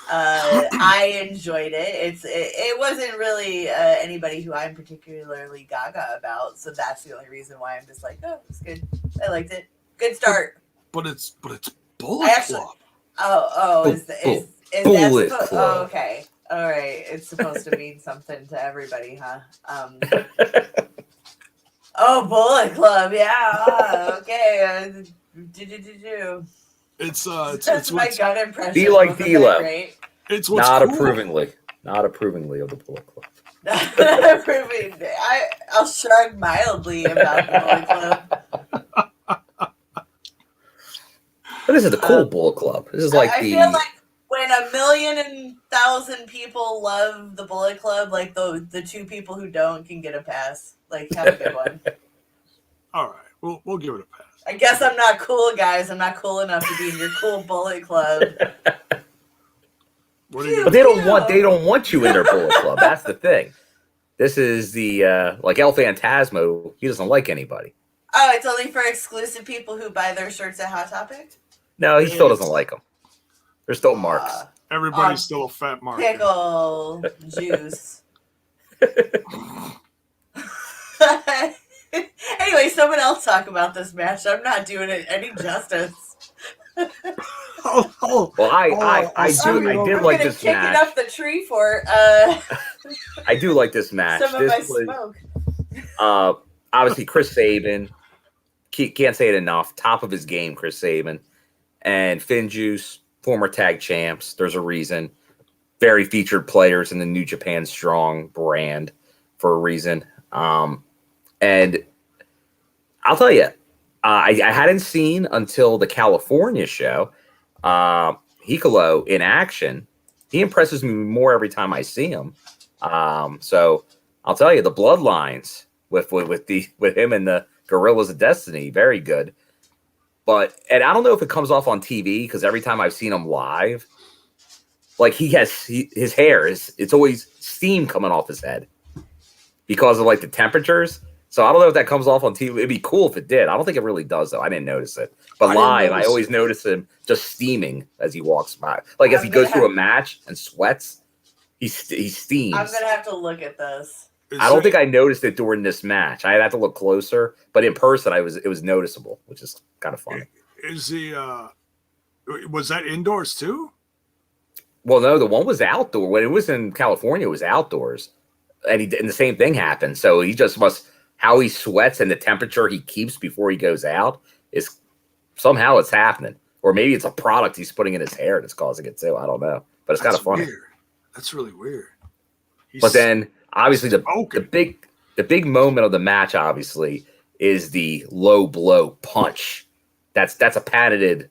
I enjoyed it. It wasn't really anybody who I'm particularly gaga about, so that's the only reason why I'm just like, oh, it's good. I liked it. Good start. But it's Bullet Club. Is Bullet that Club. Oh, okay. All right. It's supposed to mean something to everybody, huh? Bullet Club. Yeah. Okay. It's my gut impression. Be like D'Lo. It's what's not cool. Not approvingly of the Bullet Club. I'll shrug mildly about the Bullet Club. But this is the cool Bullet Club. This is like I feel like when 1,000,000 people love the Bullet Club, like the two people who don't can get a pass. Like, have a good one. All right, we'll give it a pass. I guess I'm not cool, guys. I'm not cool enough to be in your cool Bullet Club. But they don't want you in their Bullet Club. That's the thing. This is the like El Phantasmo. He doesn't like anybody. Oh, it's only for exclusive people who buy their shirts at Hot Topic? No, he still doesn't like them. They're still marks. Everybody's still a fat mark. Pickle juice. Anyway, someone else talk about this match. I'm not doing it any justice. Well, I did like this kicking match. up the tree for I do like this match. some of This my was, smoke. obviously Chris Sabin. Can't say it enough. Top of his game, Chris Sabin. And FinJuice, former tag champs. There's a reason. Very featured players in the New Japan Strong brand for a reason. And I'll tell you, I hadn't seen until the California show Hikuleo in action. He impresses me more every time I see him. So I'll tell you, the bloodlines with him and the Gorillas of Destiny, very good. And I don't know if it comes off on TV because every time I've seen him live, like his hair it's always steam coming off his head because of like the temperatures. So I don't know if that comes off on TV. It'd be cool if it did. I don't think it really does though. I didn't notice it. But live, I always notice him just steaming as he walks by. Like as he goes through a match and sweats, he steams. I'm gonna have to look at this. I don't think I noticed it during this match. I'd have to look closer, but in person, it was noticeable, which is kind of funny. Is he? Was that indoors too? Well, no, the one was outdoor. When it was in California, it was outdoors, and the same thing happened. So he just how he sweats and the temperature he keeps before he goes out is somehow it's happening, or maybe it's a product he's putting in his hair that's causing it too. I don't know, but it's kind of funny. Weird. That's really weird. But then, obviously, the big moment of the match, obviously, is the low blow punch. That's a patented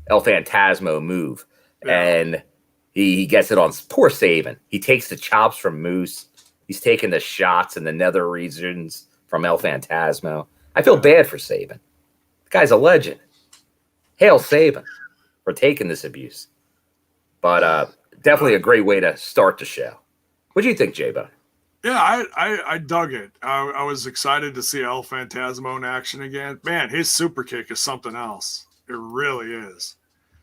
El Phantasmo move, and he gets it on poor Sabin. He takes the chops from Moose. He's taking the shots in the nether regions from El Phantasmo. I feel bad for Sabin. The guy's a legend. Hail Sabin for taking this abuse. But definitely a great way to start the show. What do you think, J-Bone? Yeah, I dug it. I was excited to see El Phantasmo in action again. Man, his super kick is something else. It really is.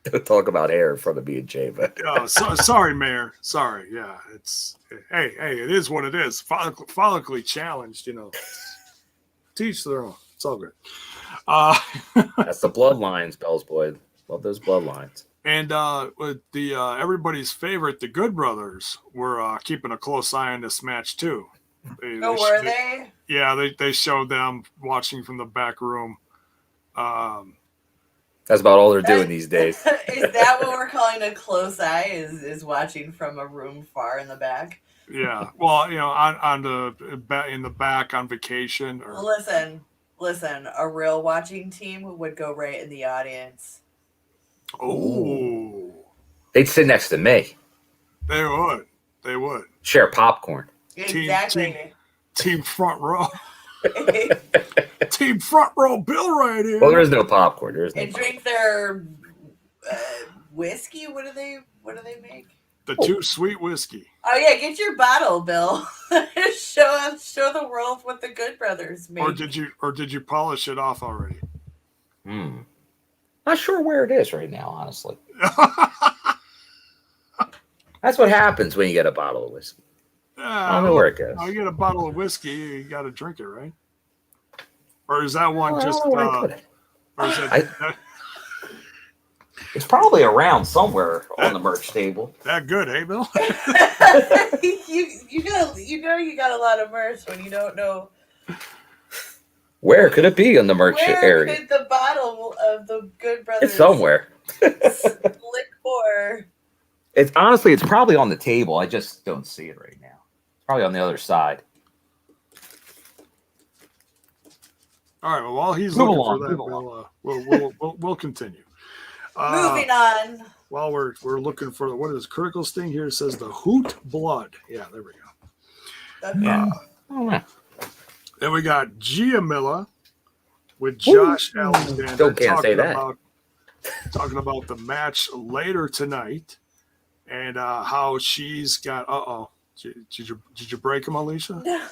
Don't talk about hair in front of me and J-Bone. Sorry, Mayor. Sorry. Yeah, hey, it is what it is. Follically challenged, Teach their own. It's all good. That's the bloodlines, Bell's boy. Love those bloodlines. And with the everybody's favorite, the Good Brothers, were keeping a close eye on this match too. Were they? Yeah, they showed them watching from the back room. That's about all they're doing these days. Is that what we're calling a close eye? Is watching from a room far in the back? Yeah. Well, on in the back on vacation. Or... Listen. A real watching team would go right in the audience. Oh. They'd sit next to me. They would. Share popcorn. Exactly. Team front row. Team front row Bill right here. Well, there is no popcorn. And drink their whiskey. What do they make? The Too Sweet whiskey. Oh yeah, get your bottle, Bill. show the world what the Good Brothers make. Or did you polish it off already? Not sure where it is right now, honestly. That's what happens when you get a bottle of whiskey. I don't know where it goes. You get a bottle of whiskey, you got to drink it, right? Or is that one just? It's probably around somewhere on the merch table. That good, hey, Bill? you got a lot of merch when you don't know. Where could it be on the merch area? Where could the bottle of the Good Brothers? It's somewhere. Liquor. It's probably on the table. I just don't see it right now. It's probably on the other side. All right. Well, while he's looking for that, we'll continue. Moving on. While we're looking for what is critical sting here, it says the Hoot Blood. Yeah, there we go. Okay. Then we got Giamilla with Josh Alexander talking about the match later tonight and how she's got. Did you break him, Alicia? No.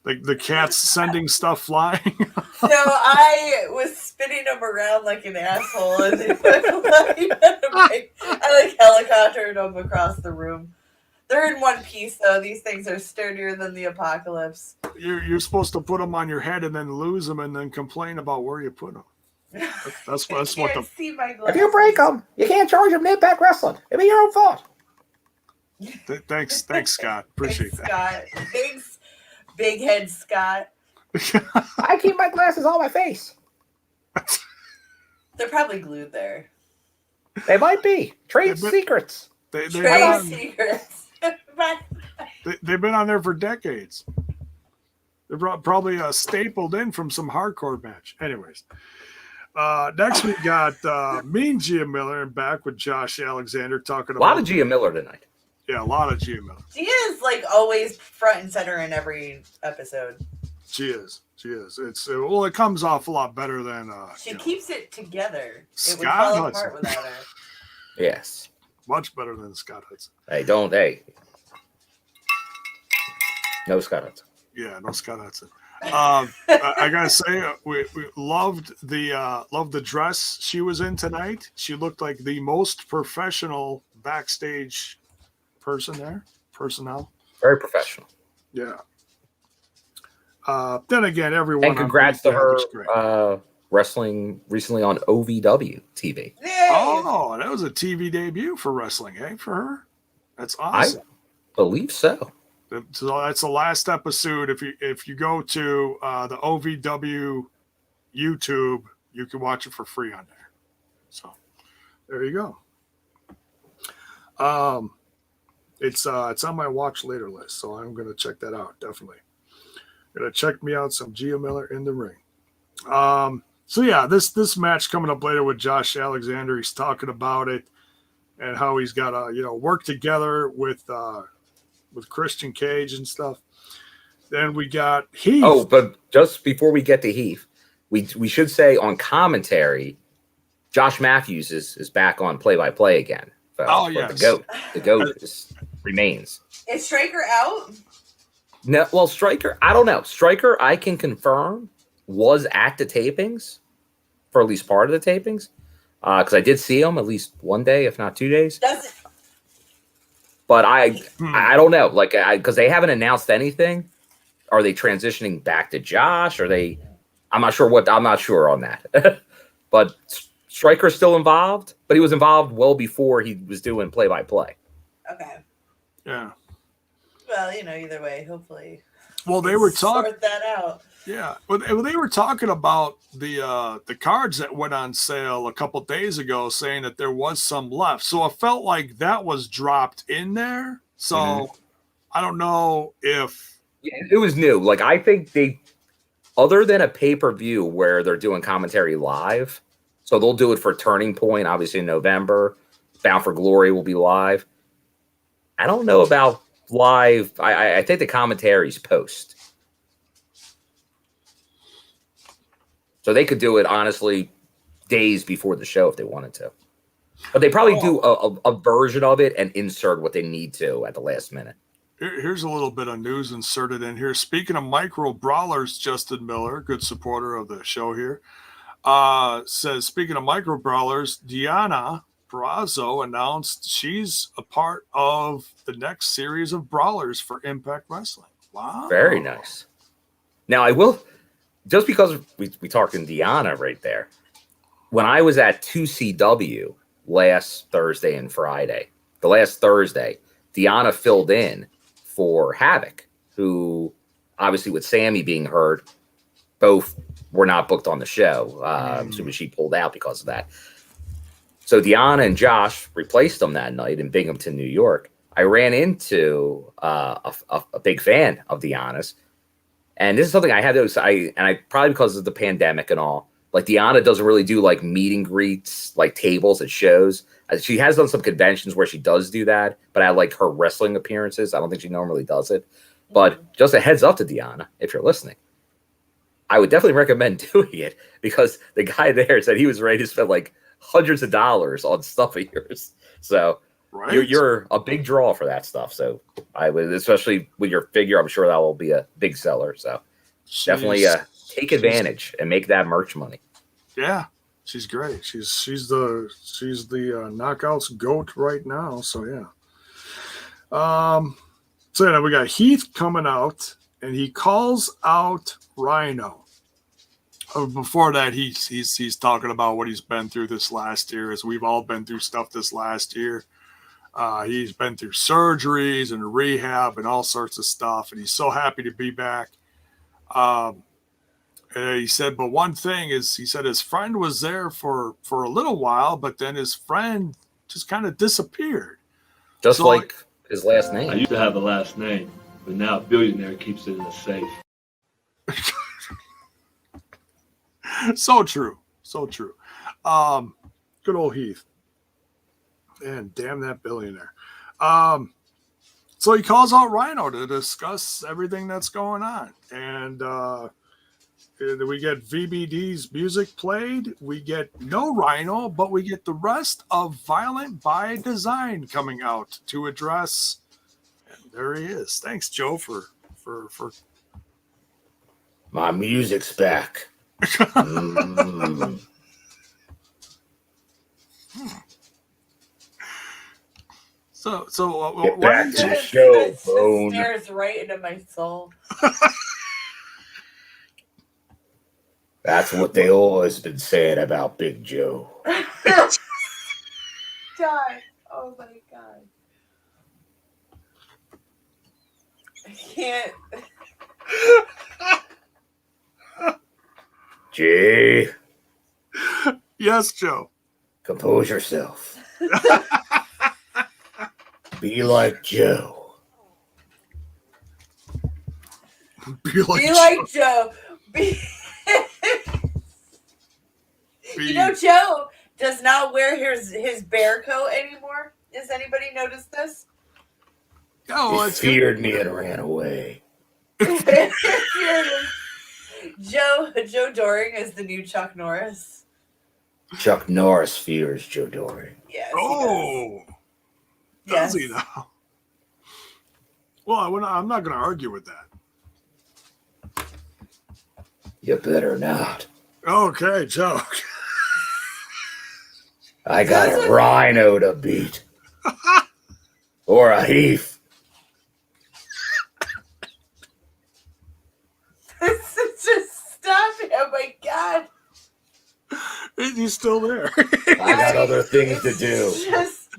The cat's sending stuff flying. No, I was spinning him around like an asshole, and I helicoptered him across the room. They're in one piece, though. These things are sturdier than the apocalypse. You're supposed to put them on your head and then lose them and then complain about where you put them. That's what the. See my If you break them, you can't charge them to Impact Wrestling. It'd be your own fault. Thanks, Scott. Appreciate that. Scott. Thanks, big head Scott. I keep my glasses on my face. They're probably glued there. They might be. Trade secrets. Trade secrets. They've been on there for decades. They're probably stapled in from some hardcore match. Anyways, next we got Mean Gia Miller and back with Josh Alexander talking about a lot of Gia Miller tonight. Yeah, a lot of Gia Miller. She is like always front and center in every episode. She is. It comes off a lot better than she keeps it together. Scott it would fall Hudson. apart without her. Yes. Much better than Scott Hudson. Hey. No Scott Hudson. Yeah, no Scott Hudson. I gotta say, we loved the dress she was in tonight. She looked like the most professional backstage personnel. Very professional. Yeah. Then again, everyone. And congrats to her wrestling recently on OVW TV. Yay! Oh, that was a TV debut for wrestling, for her. That's awesome. I believe so. So that's the last episode. If you go to the OVW YouTube, you can watch it for free on there. So there you go. It's on my watch later list, so I'm gonna check that out. Definitely gonna check me out some Gia Miller in the ring. So yeah, this match coming up later with Josh Alexander. He's talking about it and how he's got to work together with Christian Cage and stuff. Then we got Heath. Oh, but just before we get to Heath, we should say on commentary, Josh Matthews is back on play-by-play again. Yes. The GOAT remains. Is Striker out? No, well, Striker, I don't know. Striker, I can confirm, was at the tapings for at least part of the tapings because I did see him at least one day, if not 2 days. But I don't know, because they haven't announced anything. Are they transitioning back to Josh? I'm not sure on that. But Striker's still involved, but he was involved well before he was doing play-by-play. Okay. Yeah. Well, either way, hopefully. Well, they were talking sort that out. Yeah. Well, they were talking about the cards that went on sale a couple days ago, saying that there was some left. So it felt like that was dropped in there. So I don't know if it was new. I think they, other than a pay-per-view where they're doing commentary live, so they'll do it for Turning Point, obviously in November. Bound for Glory will be live. I don't know about live. I think the commentary's post. So they could do it, honestly, days before the show if they wanted to. But they probably do a version of it and insert what they need to at the last minute. Here's a little bit of news inserted in here. Speaking of micro brawlers, Justin Miller, good supporter of the show here, says, speaking of micro brawlers, Diana Purrazzo announced she's a part of the next series of brawlers for Impact Wrestling. Wow. Very nice. Now, I will, just because we talking Diana right there, when I was at 2CW last Thursday and Friday, the last Thursday, Diana filled in for Havoc, who obviously with Sammy being hurt, both were not booked on the show. So she pulled out because of that. So Diana and Josh replaced them that night in Binghamton, New York. I ran into a big fan of Diana's. And this is something I had to say, and I probably because of the pandemic and all, Diana doesn't really do meet and greets, tables at shows. She has done some conventions where she does do that, but I like her wrestling appearances. I don't think she normally does it. But just a heads up to Diana, if you're listening, I would definitely recommend doing it because the guy there said he was ready to spend hundreds of dollars on stuff of yours. So you're a big draw for that stuff. So I would, especially with your figure, I'm sure that will be a big seller. So definitely take advantage and make that merch money. Yeah, she's great. She's the Knockouts GOAT right now. So yeah. So then we got Heath coming out, and he calls out Rhino. Before that, he's talking about what he's been through this last year, as we've all been through stuff this last year. He's been through surgeries and rehab and all sorts of stuff, and he's so happy to be back. And he said, but one thing is, he said his friend was there for a little while, but then his friend just kind of disappeared. Just like his last name. I used to have the last name, but now a billionaire keeps it in a safe. So true. So true. Good old Heath. And damn that billionaire. So he calls out Rhino to discuss everything that's going on. And we get VBD's music played. We get no Rhino, but we get the rest of Violent by Design coming out to address. And there he is. Thanks, Joe, for My music's back. So Get back to the show, Bone. Stares right into my soul. That's what they always been saying about Big Joe. God. Oh my God. I can't. Jay, yes, Joe. compose yourself. Be like Joe. Be like Joe. You know, Joe does not wear his bear coat anymore. Has anybody noticed this? Oh, He feared me and ran away. Joe Doring is the new Chuck Norris. Chuck Norris fears Joe Doring. Yes. Oh, Yes. does he now? Well, I'm not going to argue with that. You better not. Okay, Joe. I got a Rhino to beat. Or a Heath. Just stop it. Oh my God. He's still there. I got other things to do. Just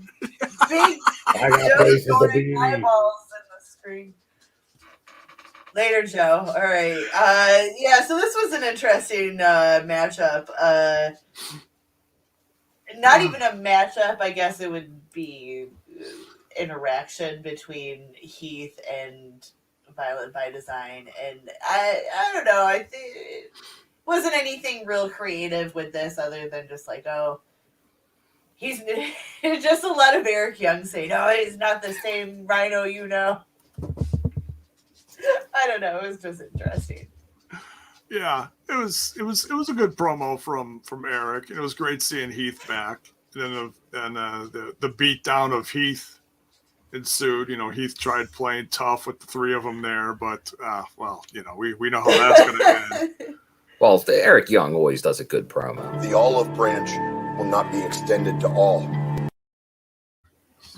big I got Joe places to Doring be. eyeballs in the screen. Later, Joe. All right. Yeah, so this was an interesting matchup. Not even a matchup. I guess it would be interaction between Heath and Violent by Design. And I don't know. I think it wasn't anything real creative with this other than just like, oh, he's just a lot of Eric Young saying, oh, he's not the same Rhino, you know. I don't know. It was just interesting. Yeah, it was a good promo from Eric. It was great seeing Heath back. And then the beat down of Heath ensued. You know, Heath tried playing tough with the three of them there, but well, you know, we know how that's going to end. Well, Eric Young always does a good promo. The olive branch will not be extended to all.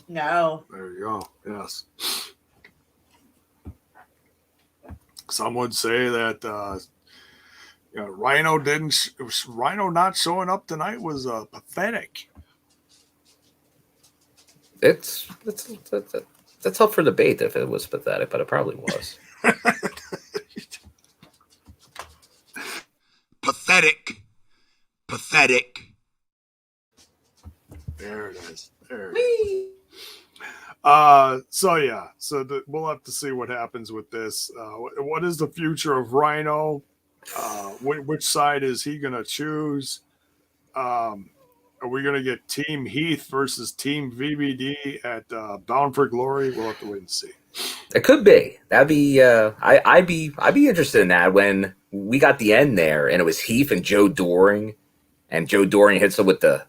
No. There you go. Yes. Some would say that Rhino not showing up tonight was pathetic. That's up for debate if it was pathetic, but it probably was. Pathetic. There it is. There it is. We'll have to see what happens with this. What is the future of Rhino? Which side is he going to choose? Are we going to get Team Heath versus Team VBD at Bound for Glory? We'll have to wait and see. It could be. That'd be. I'd be interested in that when we got the end there, and it was Heath and Joe Doring, and Joe Doring hits him with the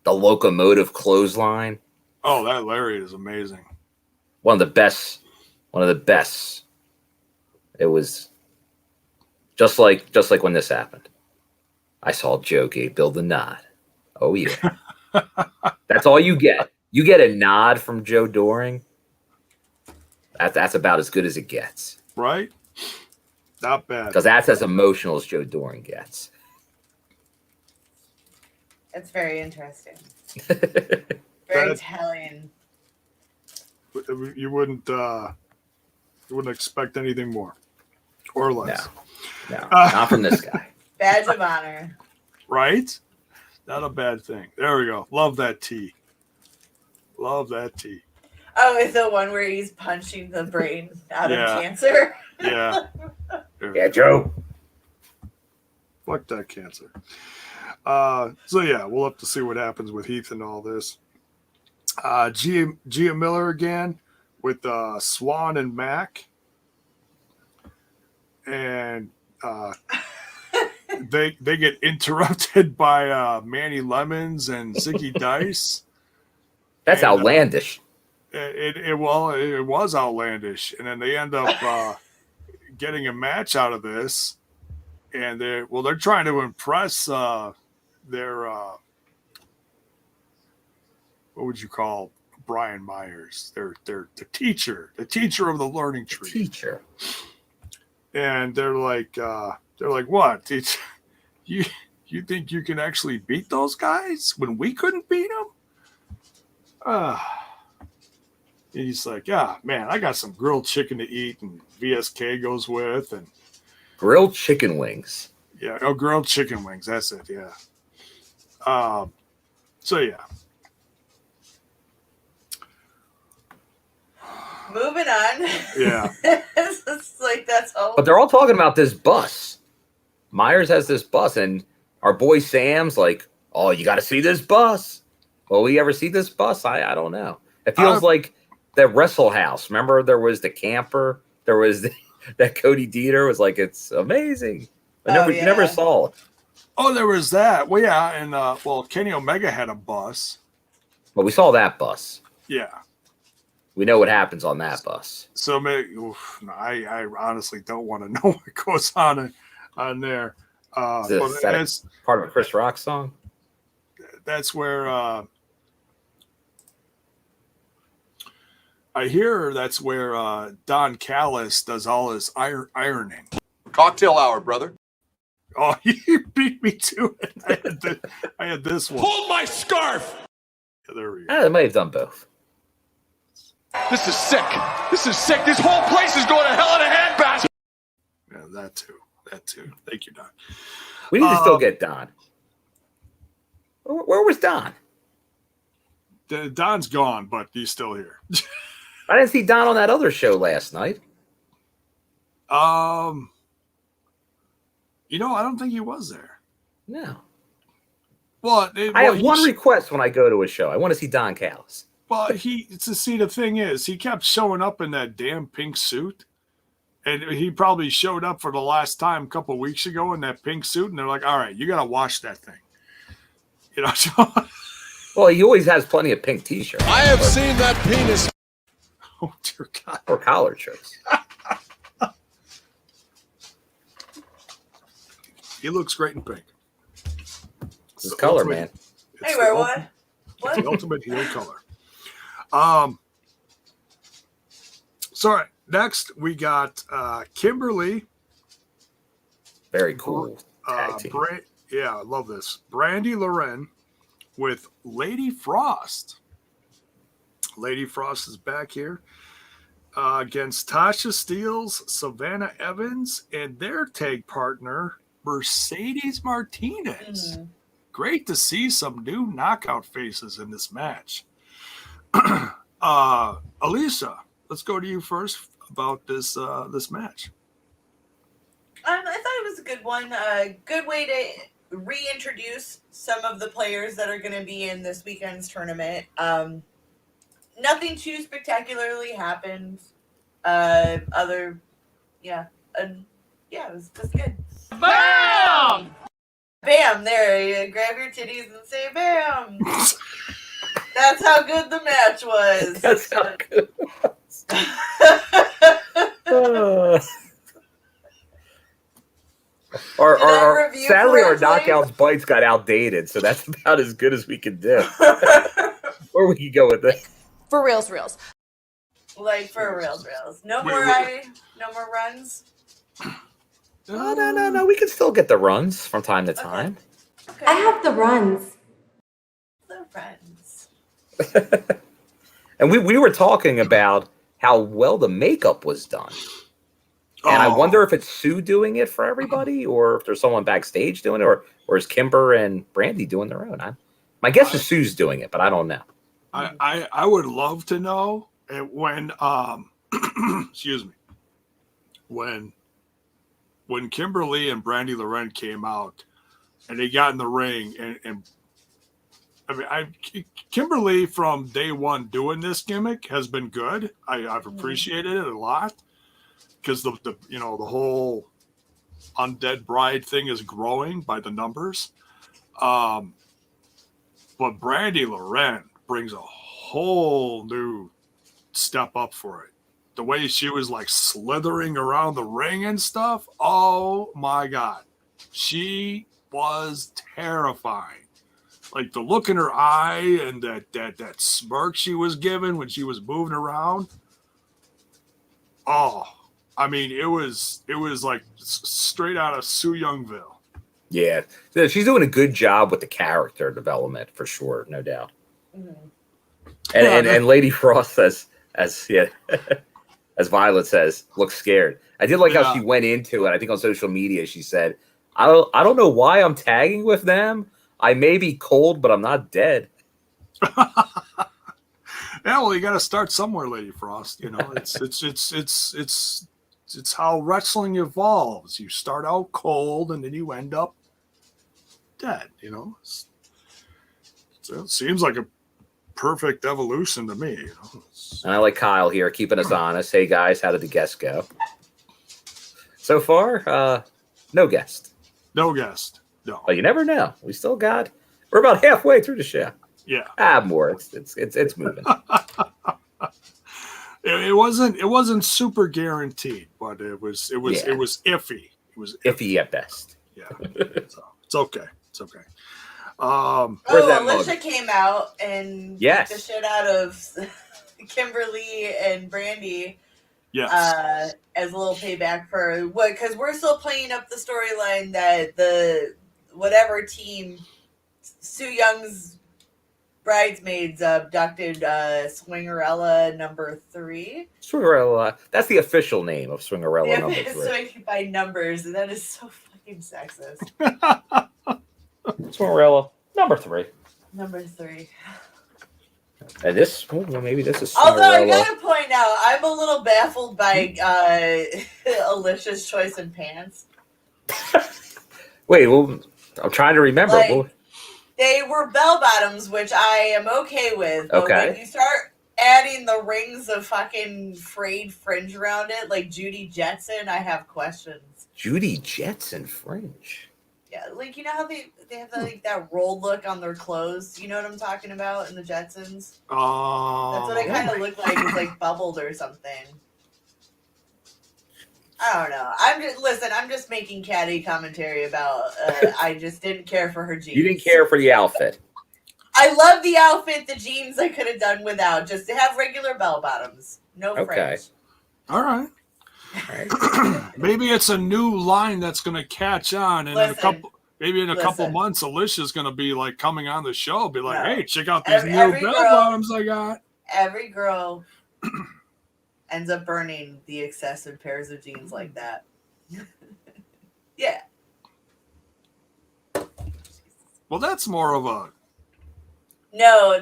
locomotive clothesline. Oh, that Larry is amazing. One of the best. It was just like when this happened. I saw Joe gave Bill the nod. Oh yeah. That's all you get. You get a nod from Joe Doring. That's about as good as it gets. Right? Not bad. Because that's as emotional as Joe Doring gets. It's very interesting. Very telling. You wouldn't expect anything more or less. No, not from this guy. Badge of honor. Right? Not a bad thing. There we go. Love that tea. Love that tea. Oh, it's the one where he's punching the brain out Yeah. of cancer. Yeah. Yeah, Joe. Fuck that cancer. So yeah, we'll have to see what happens with Heath and all this. Gia Miller again with Swann and Mack. And they get interrupted by Manny Lemons and Zicky Dice. That's outlandish. It was outlandish, and then they end up getting a match out of this, and they're trying to impress their what would you call Brian Myers? They're the teacher of the learning tree. Teacher. And they're like, what? You think you can actually beat those guys when we couldn't beat them? And he's like, yeah, man, I got some grilled chicken to eat, and VSK goes with, and Grilled chicken wings. yeah, grilled chicken wings. That's it. Yeah. So yeah. Moving on. Yeah. It's like that's all. But they're all talking about this bus. Myers has this bus, and our boy Sam's like, oh, you got to see this bus. Will we ever see this bus? I don't know. It feels like that Wrestle House. Remember, there was the camper. There was that Cody Dieter was like, it's amazing. You never saw it. Oh, there was that. Well, yeah, and Kenny Omega had a bus. But we saw that bus. Yeah. We know what happens on that bus. So I honestly don't want to know what goes on there. Is that part of a Chris Rock song? That's where I hear that's where Don Callis does all his ironing. Cocktail hour, brother. Oh, you beat me to it. I had this one. Hold my scarf! Yeah, there we go. They might have done both. This is sick. This is sick. This whole place is going to hell in a handbasket. Yeah, that too. Thank you, Don. We need to still get Don. Where was Don? Don's gone, but he's still here. I didn't see Don on that other show last night. I don't think he was there. No. Well, I have one request when I go to a show. I want to see Don Callis. Well, the thing is, he kept showing up in that damn pink suit. And he probably showed up for the last time a couple of weeks ago in that pink suit. And they're like, all right, you got to wash that thing. Well, he always has plenty of pink T-shirts. I have seen that penis. Oh, dear God. Or collared shirts. He looks great in pink. It's his color, man. Hey, where what? It's the ultimate heel color. So next we got Kimberly. Very cool. Tag team. I love this. Brandi Loren with Lady Frost. Lady Frost is back here against Tasha Steelz, Savannah Evans, and their tag partner, Mercedes Martinez. Great to see some new knockout faces in this match. Alicia, let's go to you first about this match. I thought it was a good one. Good way to reintroduce some of the players that are going to be in this weekend's tournament. Nothing too spectacularly happened. It was just good. Bam! Bam! There, you grab your titties and say bam. That's how good the match was. That's how good it was. Sadly, our knockouts bites got outdated, so that's about as good as we can do. Or we can go with it. For reals. Like for reals. No more runs. No. We can still get the runs from time to time. Okay. I have the runs. The runs. And we were talking about how well the makeup was done. And I wonder if it's Sue doing it for everybody, or if there's someone backstage doing it, or is Kimber and Brandi doing their own. My guess is Sue's doing it, but I don't know. I would love to know when excuse me, when Kimberly and Brandi Loren came out and they got in the ring, and I mean, Kimberly from day one doing this gimmick has been good. I've appreciated it a lot. Because the whole undead bride thing is growing by the numbers, but Brandi Loren brings a whole new step up for it. The way she was like slithering around the ring and stuff. Oh my God, she was terrifying. Like the look in her eye and that smirk she was giving when she was moving around. Oh. I mean, it was like straight out of Sue Youngville. Yeah, she's doing a good job with the character development for sure, no doubt. Mm-hmm. And Lady Frost says, as Violet says, looks scared. I did like how she went into it. I think on social media she said, "I don't know why I'm tagging with them. I may be cold, but I'm not dead." Yeah, well, you got to start somewhere, Lady Frost. You know, it's how wrestling evolves. You start out cold and then you end up dead, you know. So it seems like a perfect evolution to me. You know? And I like Kyle here keeping us honest. Hey guys, how did the guest go? So far, no guest. No guest. No. But you never know. We're about halfway through the show. Yeah. More. It's moving. It wasn't super guaranteed, but it was iffy. It was iffy at best. Yeah. So it's okay. It's okay. Alicia came out and beat the Yes. shit out of Kimberly and Brandi. Yes. As a little payback for what? Because we're still playing up the storyline that the whatever team Sue Young's bridesmaids abducted Swingerella number 3. Swingerella. That's the official name of Swingerella number 3. Swing by numbers, and that is so fucking sexist. Swingerella number 3. Number 3. And maybe this is Swingerella. Although I gotta point out, I'm a little baffled by Alicia's choice in pants. Wait, well, I'm trying to remember. Like, they were bell bottoms, which I am okay with. But when you start adding the rings of fucking frayed fringe around it, like Judy Jetson, I have questions. Judy Jetson fringe. Yeah, like you know how they have that rolled look on their clothes. You know what I'm talking about in the Jetsons? That's what it kind of looked like. It's like bubbled or something. I don't know. I'm just making catty commentary about. I just didn't care for her jeans. You didn't care for the outfit. I love the outfit. The jeans I could have done without. Just to have regular bell bottoms. No fringe. All right. Maybe it's a new line that's going to catch on, and in a couple months, Alicia's going to be like coming on the show, be like, "Hey, check out these new bell bottoms I got." Every girl ends up burning the excessive pairs of jeans like that. Yeah. Well, that's more of a. No.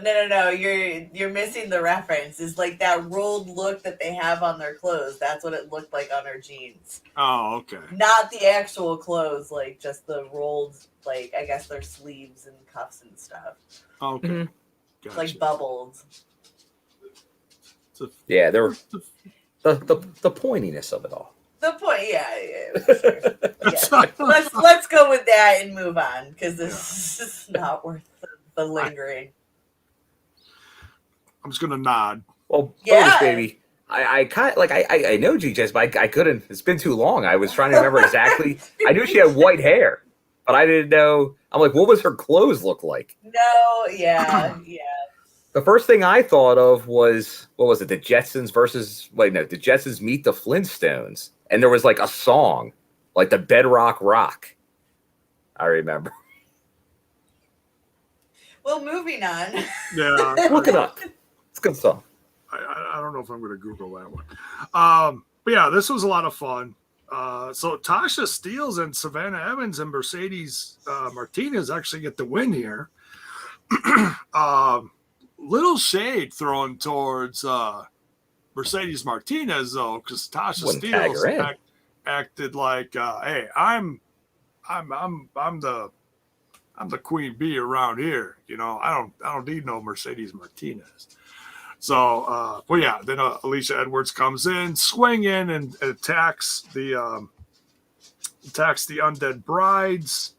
You're missing the reference. It's like that rolled look that they have on their clothes. That's what it looked like on her jeans. Oh, okay. Not the actual clothes, like just the rolled, like I guess their sleeves and cuffs and stuff. Okay. Mm-hmm. Gotcha. Like bubbled. Yeah, there were the pointiness of it all. The point, yeah. Let's go with that and move on because this is not worth the lingering. I'm just gonna nod. Well, bonus baby. I kind of I know GJ's, but I couldn't. It's been too long. I was trying to remember exactly. I knew she had white hair, but I didn't know. I'm like, what was her clothes look like? No, yeah. The first thing I thought of was, what was it? The Jetsons the Jetsons meet the Flintstones. And there was like a song, like the Bedrock Rock. I remember. Well, moving on. Yeah. Look it up. It's a good song. I don't know if I'm going to Google that one. But yeah, this was a lot of fun. So Tasha Steelz and Savannah Evans and Mercedes Martinez actually get the win here. Little shade thrown towards Mercedes Martinez though, because Tasha Steelz acted like, "Hey, I'm the queen bee around here. You know, I don't need no Mercedes Martinez." So, well, yeah. Then Alicia Edwards comes in, swinging, and attacks the undead brides.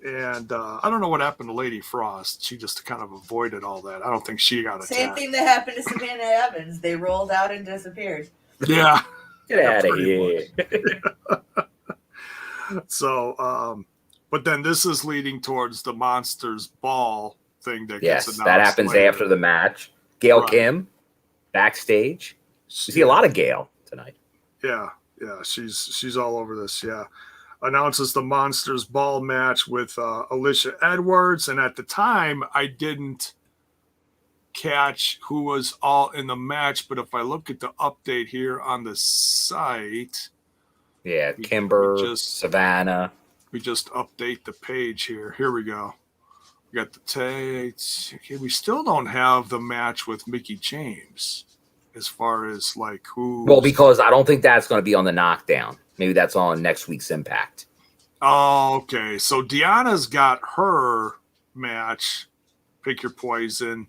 And I don't know what happened to Lady Frost. She just kind of avoided all that. I don't think she got attacked. Same thing that happened to Savannah Evans. They rolled out and disappeared. Yeah. Get out of here. So, but then this is leading towards the Monsters Ball thing that gets announced. That happens later. after the match. Gail Kim, backstage. You see a lot of Gail tonight. Yeah, she's all over this. Yeah, announces the Monsters Ball match with Alicia Edwards, and at the time I didn't catch who was all in the match, but if I look at the update here on the site, Kimber, Savannah. We just update the page here. Here we go. We got the tapes. Okay, we still don't have the match with Mickie James as far as like who. Well, because I don't think that's going to be on the Knockdown. Maybe that's on next week's Impact. Oh, okay. So Deanna's got her match. Pick your poison.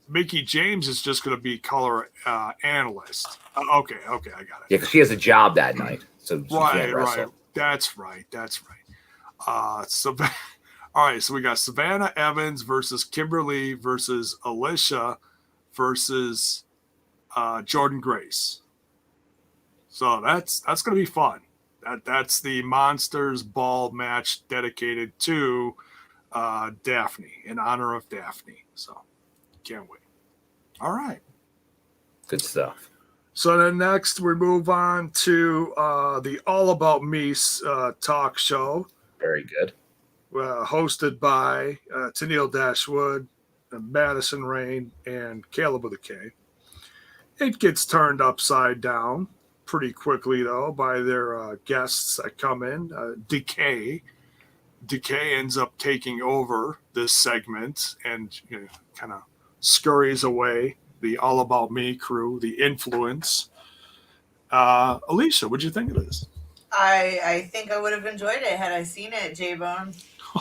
Mickie James is just going to be color analyst. Okay, I got it. Yeah, because she has a job that night, so she can't wrestle. Right. That's right. So. All right, so we got Savannah Evans versus Kimberly versus Alicia versus Jordan Grace. So that's going to be fun. That's the Monsters Ball match dedicated to Daphne, in honor of Daphne. So can't wait. All right. Good stuff. So then next we move on to the All About Me talk show. Very good. Hosted by Tennille Dashwood, Madison Rain, and Caleb with a K. It gets turned upside down pretty quickly, though, by their guests that come in. Decay ends up taking over this segment and kind of scurries away the All About Me crew, the influence. Alicia, what'd you think of this? I think I would have enjoyed it had I seen it, J-Bone.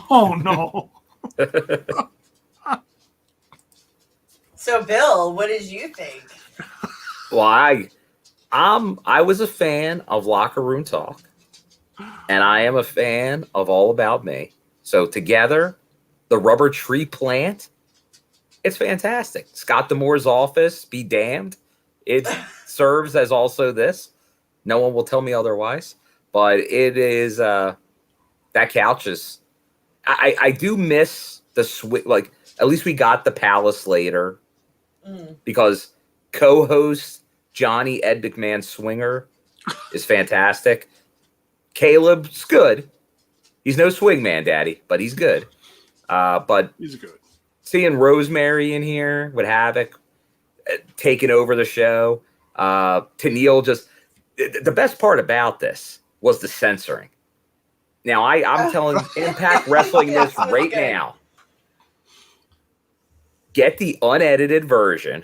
Oh, no. So, Bill, what did you think? Well, I was a fan of Locker Room Talk, and I am a fan of All About Me. So together, the Rubber Tree Plant, it's fantastic. Scott D'Amore's office, be damned. It serves as also this. No one will tell me otherwise. But it is, that couch is, I do miss the switch. Like, at least we got the Palace later because co-host Johnny Ed McMahon Swinger is fantastic. Caleb's good. He's no swing man, daddy, but he's good. But he's good. Seeing Rosemary in here with Havoc taking over the show, Tennille just, the best part about this was the censoring. Now, I'm telling Impact Wrestling this right now. Get the unedited version,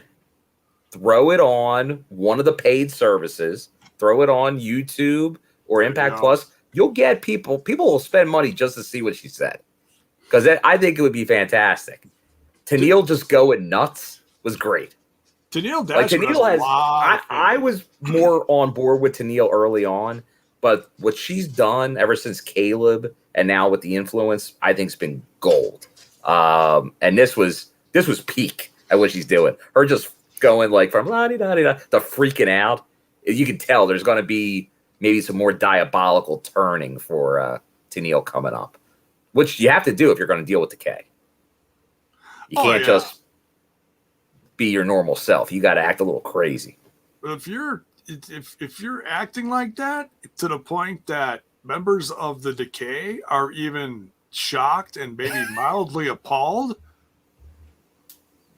throw it on one of the paid services, throw it on YouTube or Impact Plus. You'll get people will spend money just to see what she said. Because I think it would be fantastic. Tennille just going nuts was great. Tennille has I was more on board with Tennille early on, but what she's done ever since Caleb and now with the influence, I think has been gold. And this was peak at what she's doing. Her just going like from la-di-da-di-da to freaking out. You can tell there's going to be maybe some more diabolical turning for Tennille coming up, which you have to do if you're going to deal with the K. You can't just be your normal self. You got to act a little crazy. If you're acting like that to the point that members of the Decay are even shocked and maybe mildly appalled,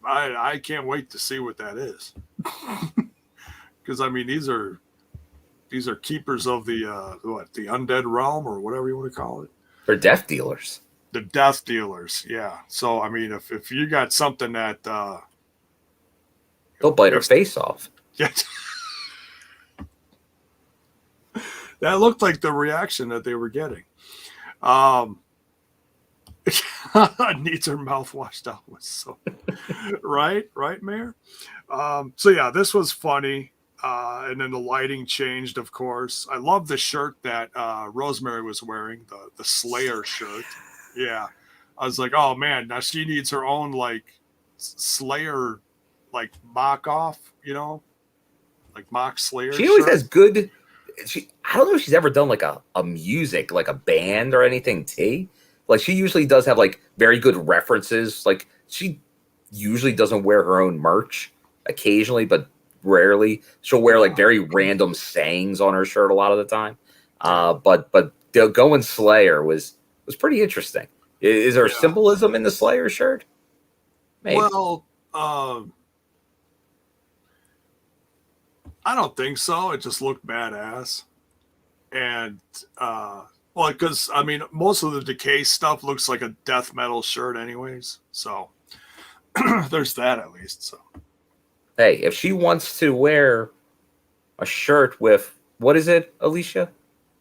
I can't wait to see what that is. Because I mean, these are keepers of the the undead realm or whatever you want to call it. They're death dealers. The death dealers, yeah. So I mean, if you got something that they'll bite her face off. Yeah. That looked like the reaction that they were getting. Needs her mouth washed out with soap. right, Mayor? So yeah, this was funny. And then the lighting changed, of course. I love the shirt that Rosemary was wearing, the Slayer shirt. Yeah. I was like, oh man, now she needs her own like Slayer like mock off, you know? Like mock Slayer. She always has good I don't know if she's ever done like a music, like a band or anything, T. Like she usually does have like very good references. Like she usually doesn't wear her own merch occasionally, but rarely. She'll wear like very random sayings on her shirt a lot of the time. But going Slayer was pretty interesting. Is there symbolism in the Slayer shirt? Maybe. Well, I don't think so. It just looked badass. And, well, because, I mean, most of the Decay stuff looks like a death metal shirt anyways. So, there's that at least. So, hey, if she wants to wear a shirt with, what is it, Alicia?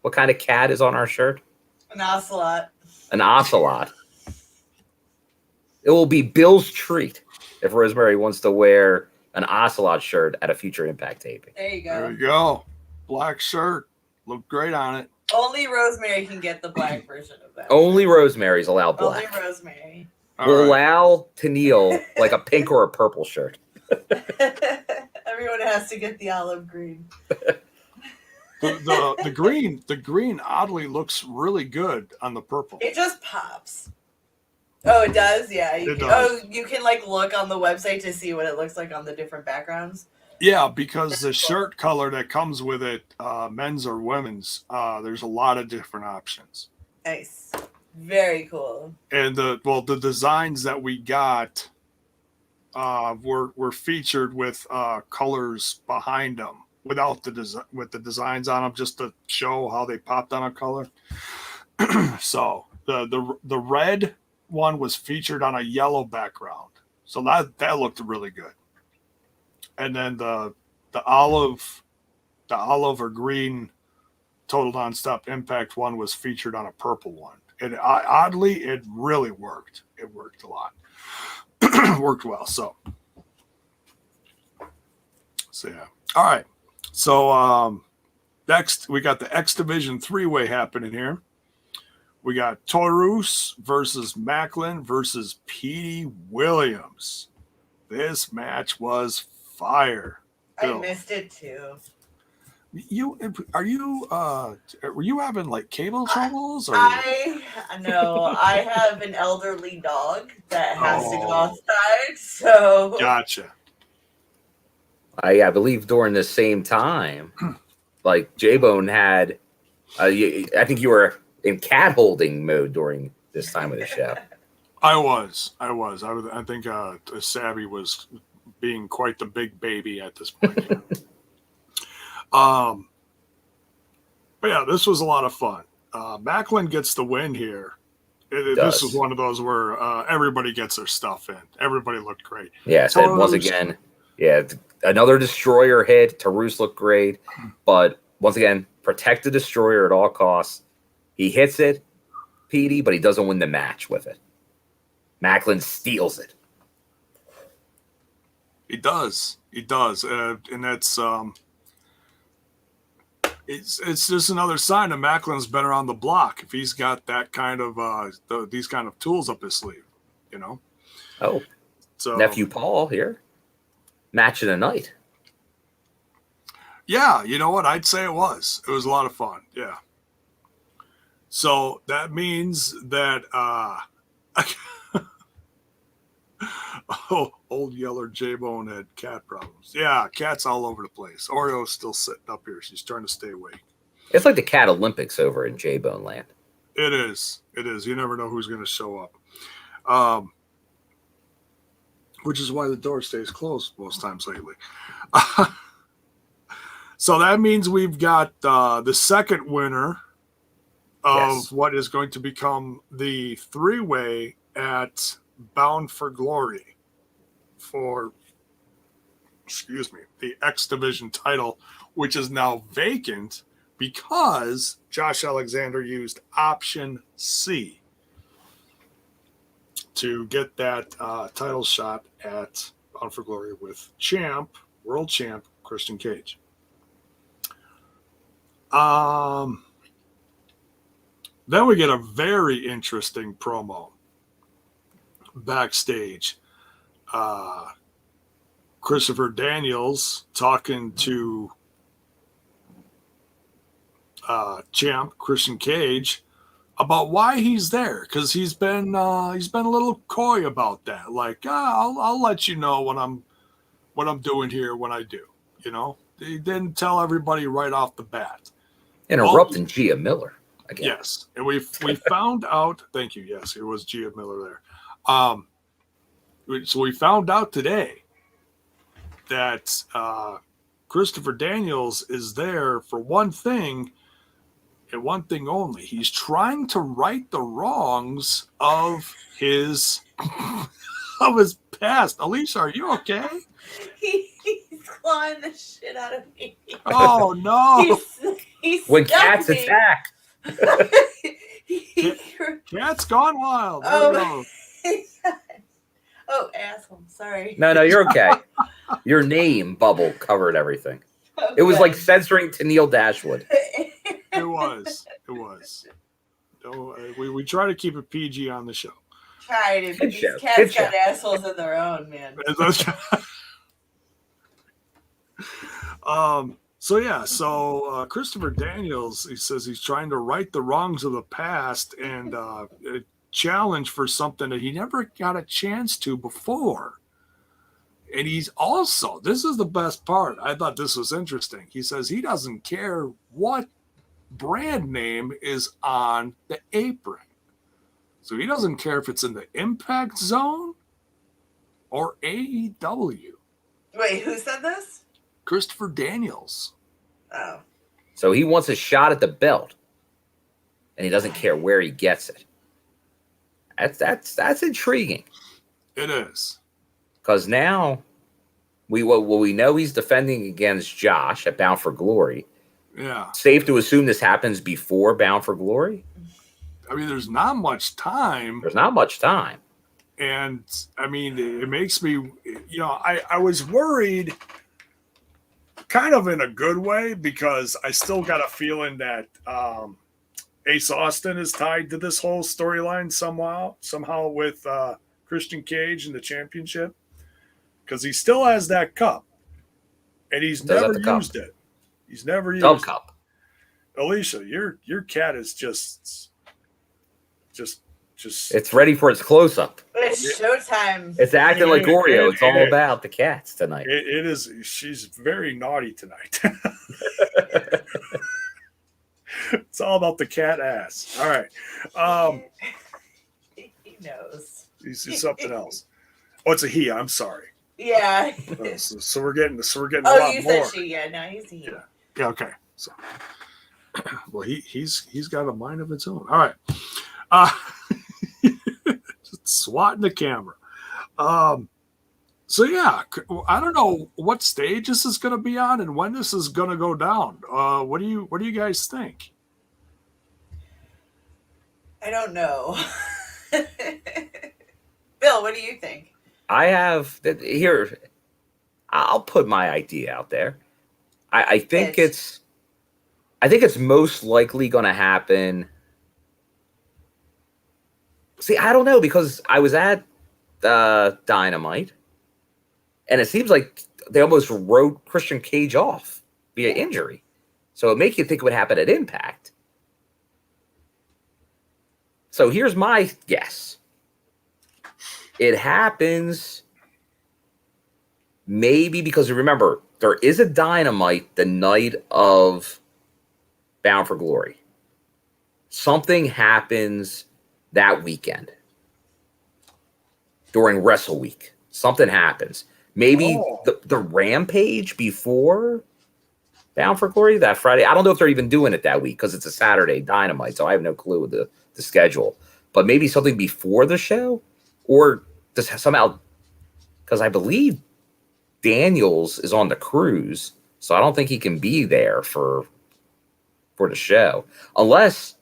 What kind of cat is on our shirt? An ocelot. An ocelot. It will be Bill's treat if Rosemary wants to wear an ocelot shirt at a future Impact taping. There you go. There you go. Black shirt. Looked great on it. Only Rosemary can get the black version of that. Only Rosemary's allowed black. Only Rosemary. We'll allow Tennille like a pink or a purple shirt. Everyone has to get the olive green. The green oddly looks really good on the purple. It just pops. Oh, it does? Yeah. It does. Oh, you can like look on the website to see what it looks like on the different backgrounds. Yeah, because the shirt color that comes with it, men's or women's, there's a lot of different options. Nice. Very cool. And the designs that we got were featured with colors behind them without with the designs on them, just to show how they popped on a color. So the red one was featured on a yellow background, so that looked really good. And then the olive or green Total Nonstop Impact one was featured on a purple one. And oddly, it really worked. It worked a lot. Worked well. So yeah. All right. So next we got the X Division 3-way happening here. We got Taurus versus Maclin versus Petey Williams. This match was fire. I missed it too. Were you having like cable troubles? Or? I have an elderly dog that has to go outside, so Gotcha. I believe during the same time, like J-Bone had, I think you were in cat holding mode during this time of the show. I was. I think Savvy was being quite the big baby at this point. But yeah, this was a lot of fun. Maclin gets the win here. This is one of those where everybody gets their stuff in. Everybody looked great. Yeah, so once again, another destroyer hit. Taurus looked great, but once again, protect the destroyer at all costs. He hits it, Petey, but he doesn't win the match with it. Maclin steals it. He does, and that's it's just another sign that Macklin's been around the block. If he's got that kind of these kind of tools up his sleeve, you know. Oh, so nephew Paul here, match of the night. Yeah, you know what? I'd say it was. It was a lot of fun. Yeah. So that means that Old Yeller J-Bone had cat problems. Yeah, cat's all over the place. Oreo's still sitting up here. She's trying to stay awake. It's like the Cat Olympics over in J-Bone land. It is. It is. You never know who's going to show up. Which is why the door stays closed most times lately. So that means we've got the second winner of what is going to become the three-way at Bound for Glory for, the X Division title, which is now vacant because Josh Alexander used option C to get that title shot at Bound for Glory with world champ, Christian Cage. Then we get a very interesting promo backstage. Christopher Daniels talking to champ Christian Cage about why he's there, because he's been a little coy about that. Like, I'll let you know what I'm doing here when I do. You know, he didn't tell everybody right off the bat. Interrupting Gia Miller again. Yes, and we found out. Thank you. Yes, it was Gia Miller there. So we found out today that Christopher Daniels is there for one thing and one thing only. He's trying to right the wrongs of his past. Alicia, are you okay? He's clawing the shit out of me. Oh no! He's when cats attack. Cat's gone wild. Oh, oh, asshole. Sorry. No, you're okay. Your name bubble covered everything. Oh, it was good. like censoring Tennille Dashwood. It was. No, we try to keep it PG on the show. Tried it. These cats got assholes of their own, man. So Christopher Daniels, he says he's trying to right the wrongs of the past and challenge for something that he never got a chance to before. And he's also, this is the best part, I thought this was interesting. He says he doesn't care what brand name is on the apron. So he doesn't care if it's in the Impact Zone or AEW. Wait, who said this? Christopher Daniels. Oh. So he wants a shot at the belt, and he doesn't care where he gets it. That's intriguing. It is. Because now we know he's defending against Josh at Bound for Glory. Yeah. Safe to assume this happens before Bound for Glory? I mean, there's not much time. And, I mean, it makes me, I was worried kind of in a good way because I still got a feeling that Ace Austin is tied to this whole storyline somehow with Christian Cage and the championship, because he still has that cup and he's never used it. He's never used it. Cup. Alicia, your cat is just it's ready for its close-up. It's showtime. It's acting like Oreo. It's all about the cats tonight. It is. She's very naughty tonight. It's all about the cat ass. All right. He knows. He's something else. Oh, it's a he. I'm sorry. Yeah. So we're getting a lot more. Oh, you said she. Yeah, no, he's a he. Yeah. Okay. So, well, he's got a mind of its own. All right. Just swatting the camera. So yeah, I don't know what stage this is going to be on and when this is going to go down. What do you guys think? I don't know. Bill, what do you think? I have here. I'll put my idea out there. I think it's most likely going to happen. See, I don't know, because I was at Dynamite, and it seems like they almost wrote Christian Cage off via injury. So it makes you think it would happen at Impact. So here's my guess. It happens maybe because remember, there is a Dynamite the night of Bound for Glory. Something happens that weekend during Wrestle Week. Something happens. Maybe the Rampage before Bound for Glory that Friday. I don't know if they're even doing it that week because it's a Saturday Dynamite, so I have no clue with the schedule. But maybe something before the show, or just somehow, because I believe Daniels is on the cruise, so I don't think he can be there for the show, unless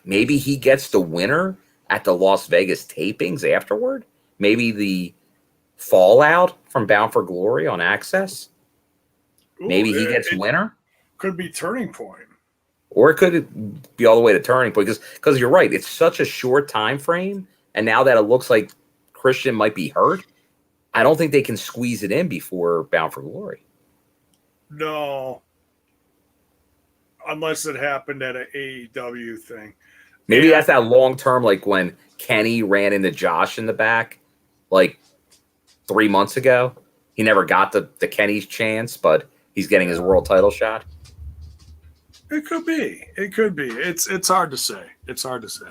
maybe he gets the winner at the Las Vegas tapings afterward. Maybe the fallout from Bound for Glory on Access. Maybe he gets winner. Could be turning point. Or it could be all the way to turning point because you're right. It's such a short time frame, and now that it looks like Christian might be hurt, I don't think they can squeeze it in before Bound for Glory. No, unless it happened at an AEW thing. Maybe that's that long term, like when Kenny ran into Josh in the back, like 3 months ago. He never got the Kenny's chance, but he's getting his world title shot. It could be. It could be. It's hard to say. It's hard to say.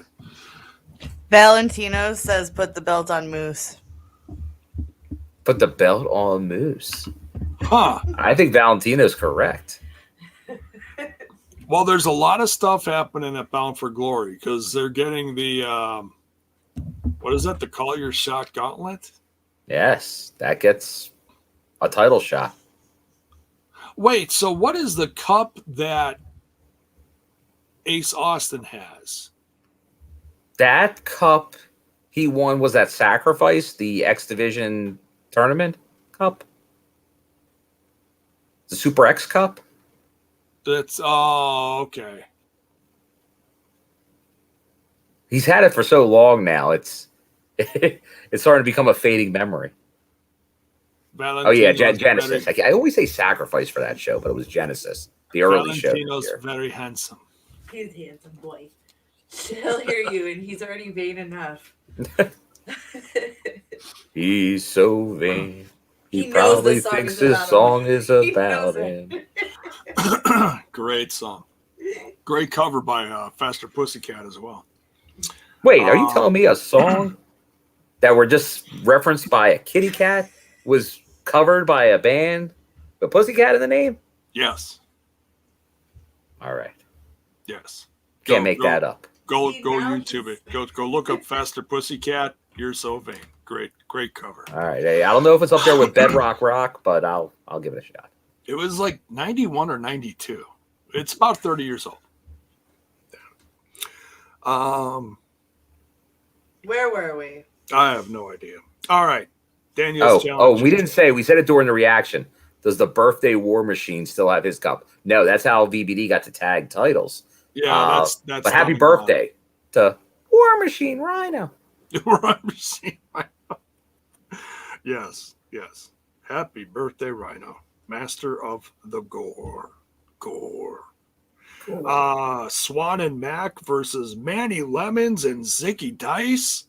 Valentino says put the belt on Moose. Put the belt on Moose. Huh. I think Valentino's correct. Well, there's a lot of stuff happening at Bound for Glory because they're getting the, what is that? The Call Your Shot Gauntlet? Yes, that gets a title shot. Wait, so what is the cup that Ace Austin has? That cup he won was that Sacrifice, the X Division tournament cup? The Super X Cup? That's, oh, okay. He's had it for so long now. It's starting to become a fading memory. Oh yeah, Genesis. I always say Sacrifice for that show, but it was Genesis, the early show. Valentino's very handsome. He's a handsome boy. He'll hear you, and he's already vain enough. He's so vain. He knows probably the song thinks is his about song him. is about him. Great song. Great cover by Faster Pussycat as well. Wait, are you telling me a song that were just referenced by a kitty cat was covered by a band with Pussycat in the name? Yes. All right. Yes. Can't make that up. Go YouTube it. Go look up Faster Pussycat. You're so vain. Great cover. All right. Hey, I don't know if it's up there with Bedrock Rock, but I'll give it a shot. It was like 91 or 92. It's about 30 years old. Where were we? I have no idea. All right. Daniel's challenge. Oh, we didn't say. We said it during the reaction. Does the Birthday War Machine still have his cup? No, that's how VBD got to tag titles. Yeah, that's. But happy birthday to War Machine Rhino. War Machine Rhino. Yes. Happy birthday, Rhino, master of the gore. Swann and Mack versus Manny Lemons and Zicky Dice.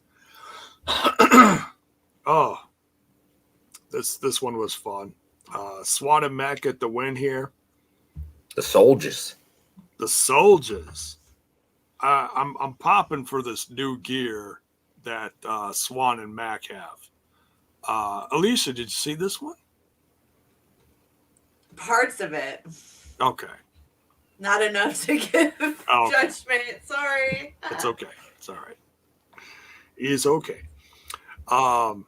Oh, this one was fun. Swann and Mack get the win here. The Soldiers. I'm popping for this new gear that Swann and Mack have. Alicia, did you see this one? Parts of it. Okay. Not enough to give judgment. Sorry. It's okay. It's all right. He's okay. But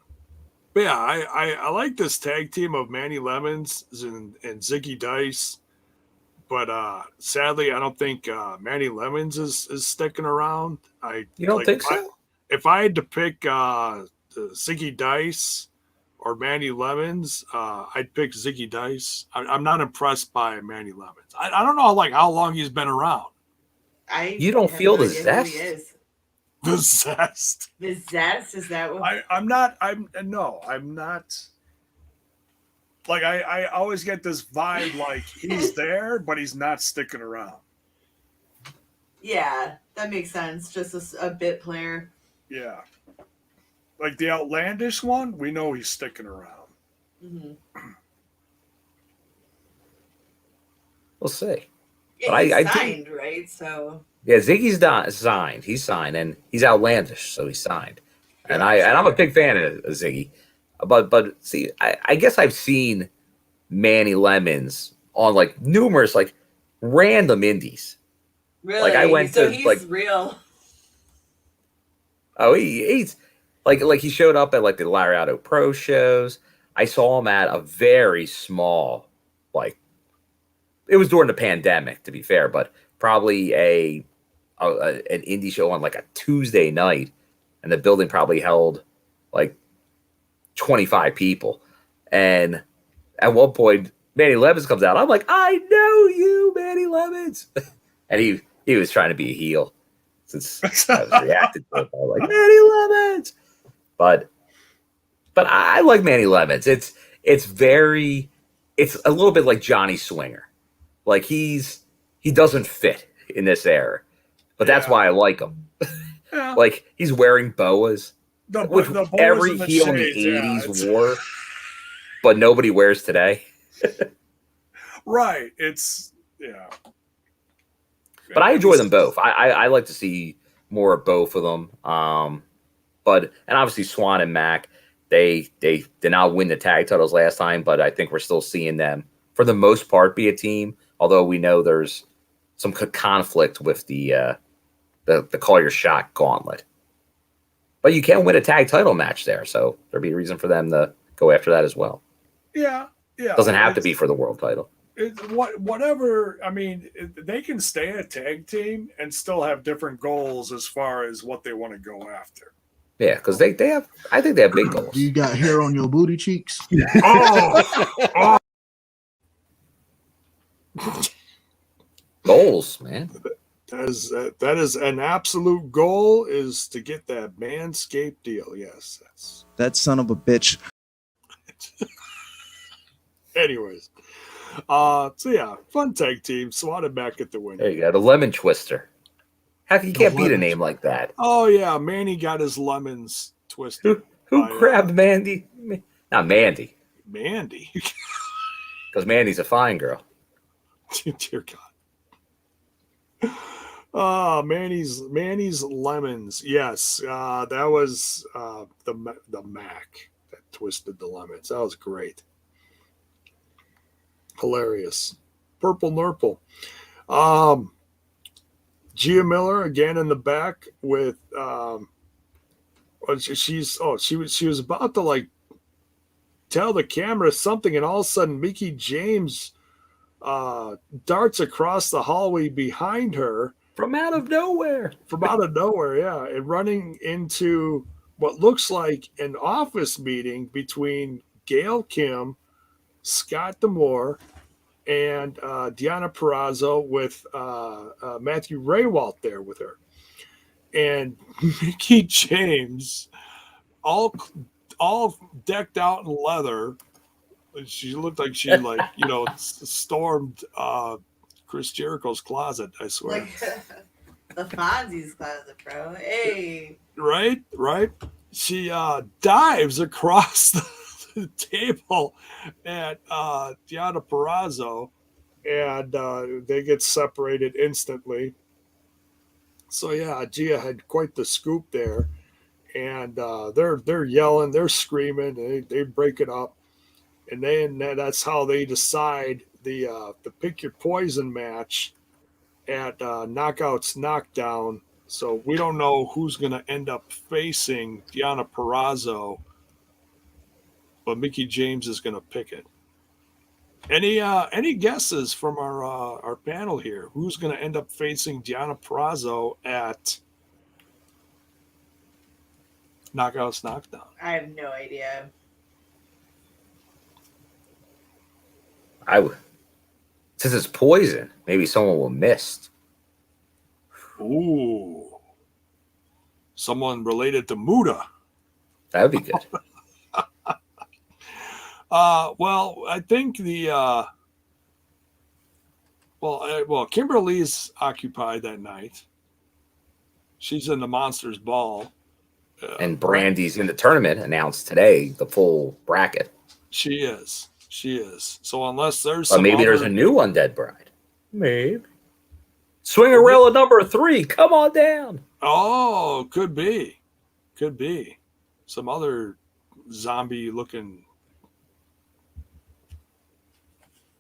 yeah, I like this tag team of Manny Lemons and Zicky Dice. But sadly, I don't think Manny Lemons is sticking around. You don't think so? If I had to pick Zicky Dice or Manny Lemons, I'd pick Zicky Dice. I'm not impressed by Manny Lemons. I don't know how long he's been around. You don't feel the zest? The zest. The zest? Is that what? I'm not. Like, I always get this vibe like he's there, but he's not sticking around. Yeah, that makes sense. Just a bit player. Yeah. Like the Outlandish one, we know he's sticking around. Mm-hmm. We'll see. Yeah, But he's I signed, right? So yeah, Ziggy's signed. He's signed, and he's outlandish, so he's signed. And yeah, I'm a big fan of Ziggy. But see, I guess I've seen Manny Lemons on like numerous like random indies. really, Like I went so to he's like real. oh he's like he showed up at like the Lariado Pro shows. I saw him at a very small like it was during the pandemic to be fair, but probably an indie show on like a Tuesday night, and the building probably held like 25 people. And at one point, Manny Lemons comes out. I'm like, I know you, Manny Lemons. And he was trying to be a heel since I was reacting to it. I'm like, Manny Lemons. But I like Manny Lemons. It's a little bit like Johnny Swinger. Like he doesn't fit in this era. But that's why I like him. Yeah. Like he's wearing boas. Which the boas every and the heel in the shades, 80s wore, but nobody wears today. Right. It's, yeah. But I enjoy them both. I like to see more of both of them. And obviously Swann and Mack, they did not win the tag titles last time, but I think we're still seeing them, for the most part, be a team, although we know there's some conflict with the Call Your Shot gauntlet. But you can win a tag title match there, so there'd be a reason for them to go after that as well. Yeah. Doesn't have to be for the world title. Whatever. I mean, they can stay a tag team and still have different goals as far as what they want to go after. Yeah, because they have. I think they have big goals. You got hair on your booty cheeks. Oh. Goals, man. That is an absolute goal, is to get that Manscaped deal. Yes, that's That son of a bitch. anyways. So yeah, fun tag team. Swann and Mack at the win. There you go, the Lemon Twister. You can't beat a name like that. Oh yeah, Manny got his lemons twisted. Who grabbed Mandy? Not Mandy, Mandy. because Mandy's a fine girl. Dear God. Oh, Manny's lemons. Yes, that was the Mack that twisted the lemons. That was great. Hilarious. Purple Nurple. Gia Miller again in the back with she was about to like tell the camera something, and all of a sudden Mickie James darts across the hallway behind her From out of nowhere, yeah, and running into what looks like an office meeting between Gail Kim, Scott D'Amore, and Deonna Purrazzo, with Matthew Raywalt there with her. And Mickie James, all decked out in leather. She looked like she stormed Chris Jericho's closet, I swear. Like the Fonzie's closet, bro. Hey. Right. She dives across the table at Deonna Purrazzo, and they get separated instantly. So yeah, Gia had quite the scoop there, and they're yelling, they're screaming, they break it up, and then that's how they decide the pick your poison match at Knockouts Knockdown. So we don't know who's going to end up facing Deonna Purrazzo, but Mickie James is going to pick it. Any guesses from our panel here? Who's going to end up facing Deonna Purrazzo at Knockouts Knockdown? I have no idea. Since it's poison, maybe someone will miss. Ooh. Someone related to Muda. That would be good. Well, I think Kimberly's occupied that night. She's in the Monsters Ball. And Brandi's in the tournament, announced today, the full bracket. She is. So unless there's Or some maybe there's a new undead bride. Maybe. Swingerella number 3, come on down. Oh, could be. Some other zombie-looking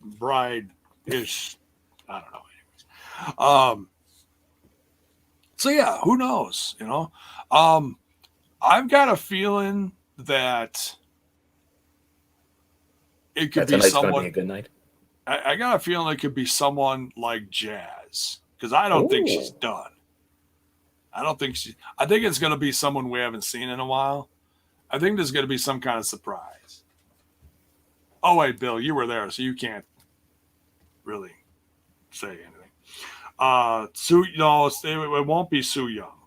bride-ish. I don't know. So yeah, who knows? I've got a feeling that it could be someone. Gonna be a good night. I got a feeling it could be someone like Jazz, because I don't think she's done. I think it's going to be someone we haven't seen in a while. I think there's going to be some kind of surprise. Oh wait, Bill, you were there, so you can't really say anything. It won't be Sue Young,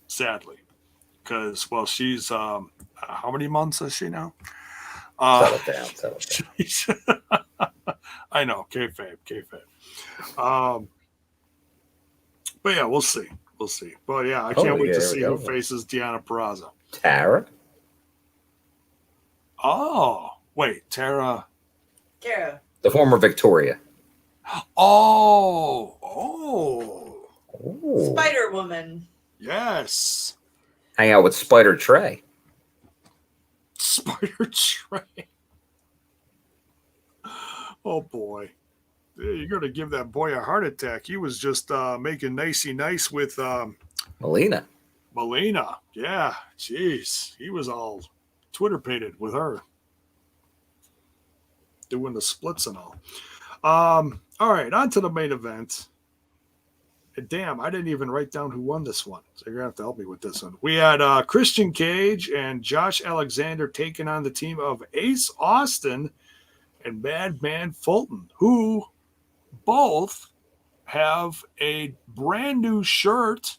sadly, because she's how many months is she now? Settle down. I know, kayfabe. But yeah, we'll see. But yeah, I can't wait to see who faces Deanna Peraza. Tara. Oh wait, Tara. The former Victoria. Oh. Spider Woman. Yes. Hang out with Spider Trey. Spider Trey. Oh boy. You're going to give that boy a heart attack. He was just making nice with Melina. Yeah. Jeez. He was all Twitter-pated with her. Doing the splits and all. All right, on to the main event. And damn, I didn't even write down who won this one. So you're going to have to help me with this one. We had Christian Cage and Josh Alexander taking on the team of Ace Austin and Madman Fulton, who both have a brand new shirt,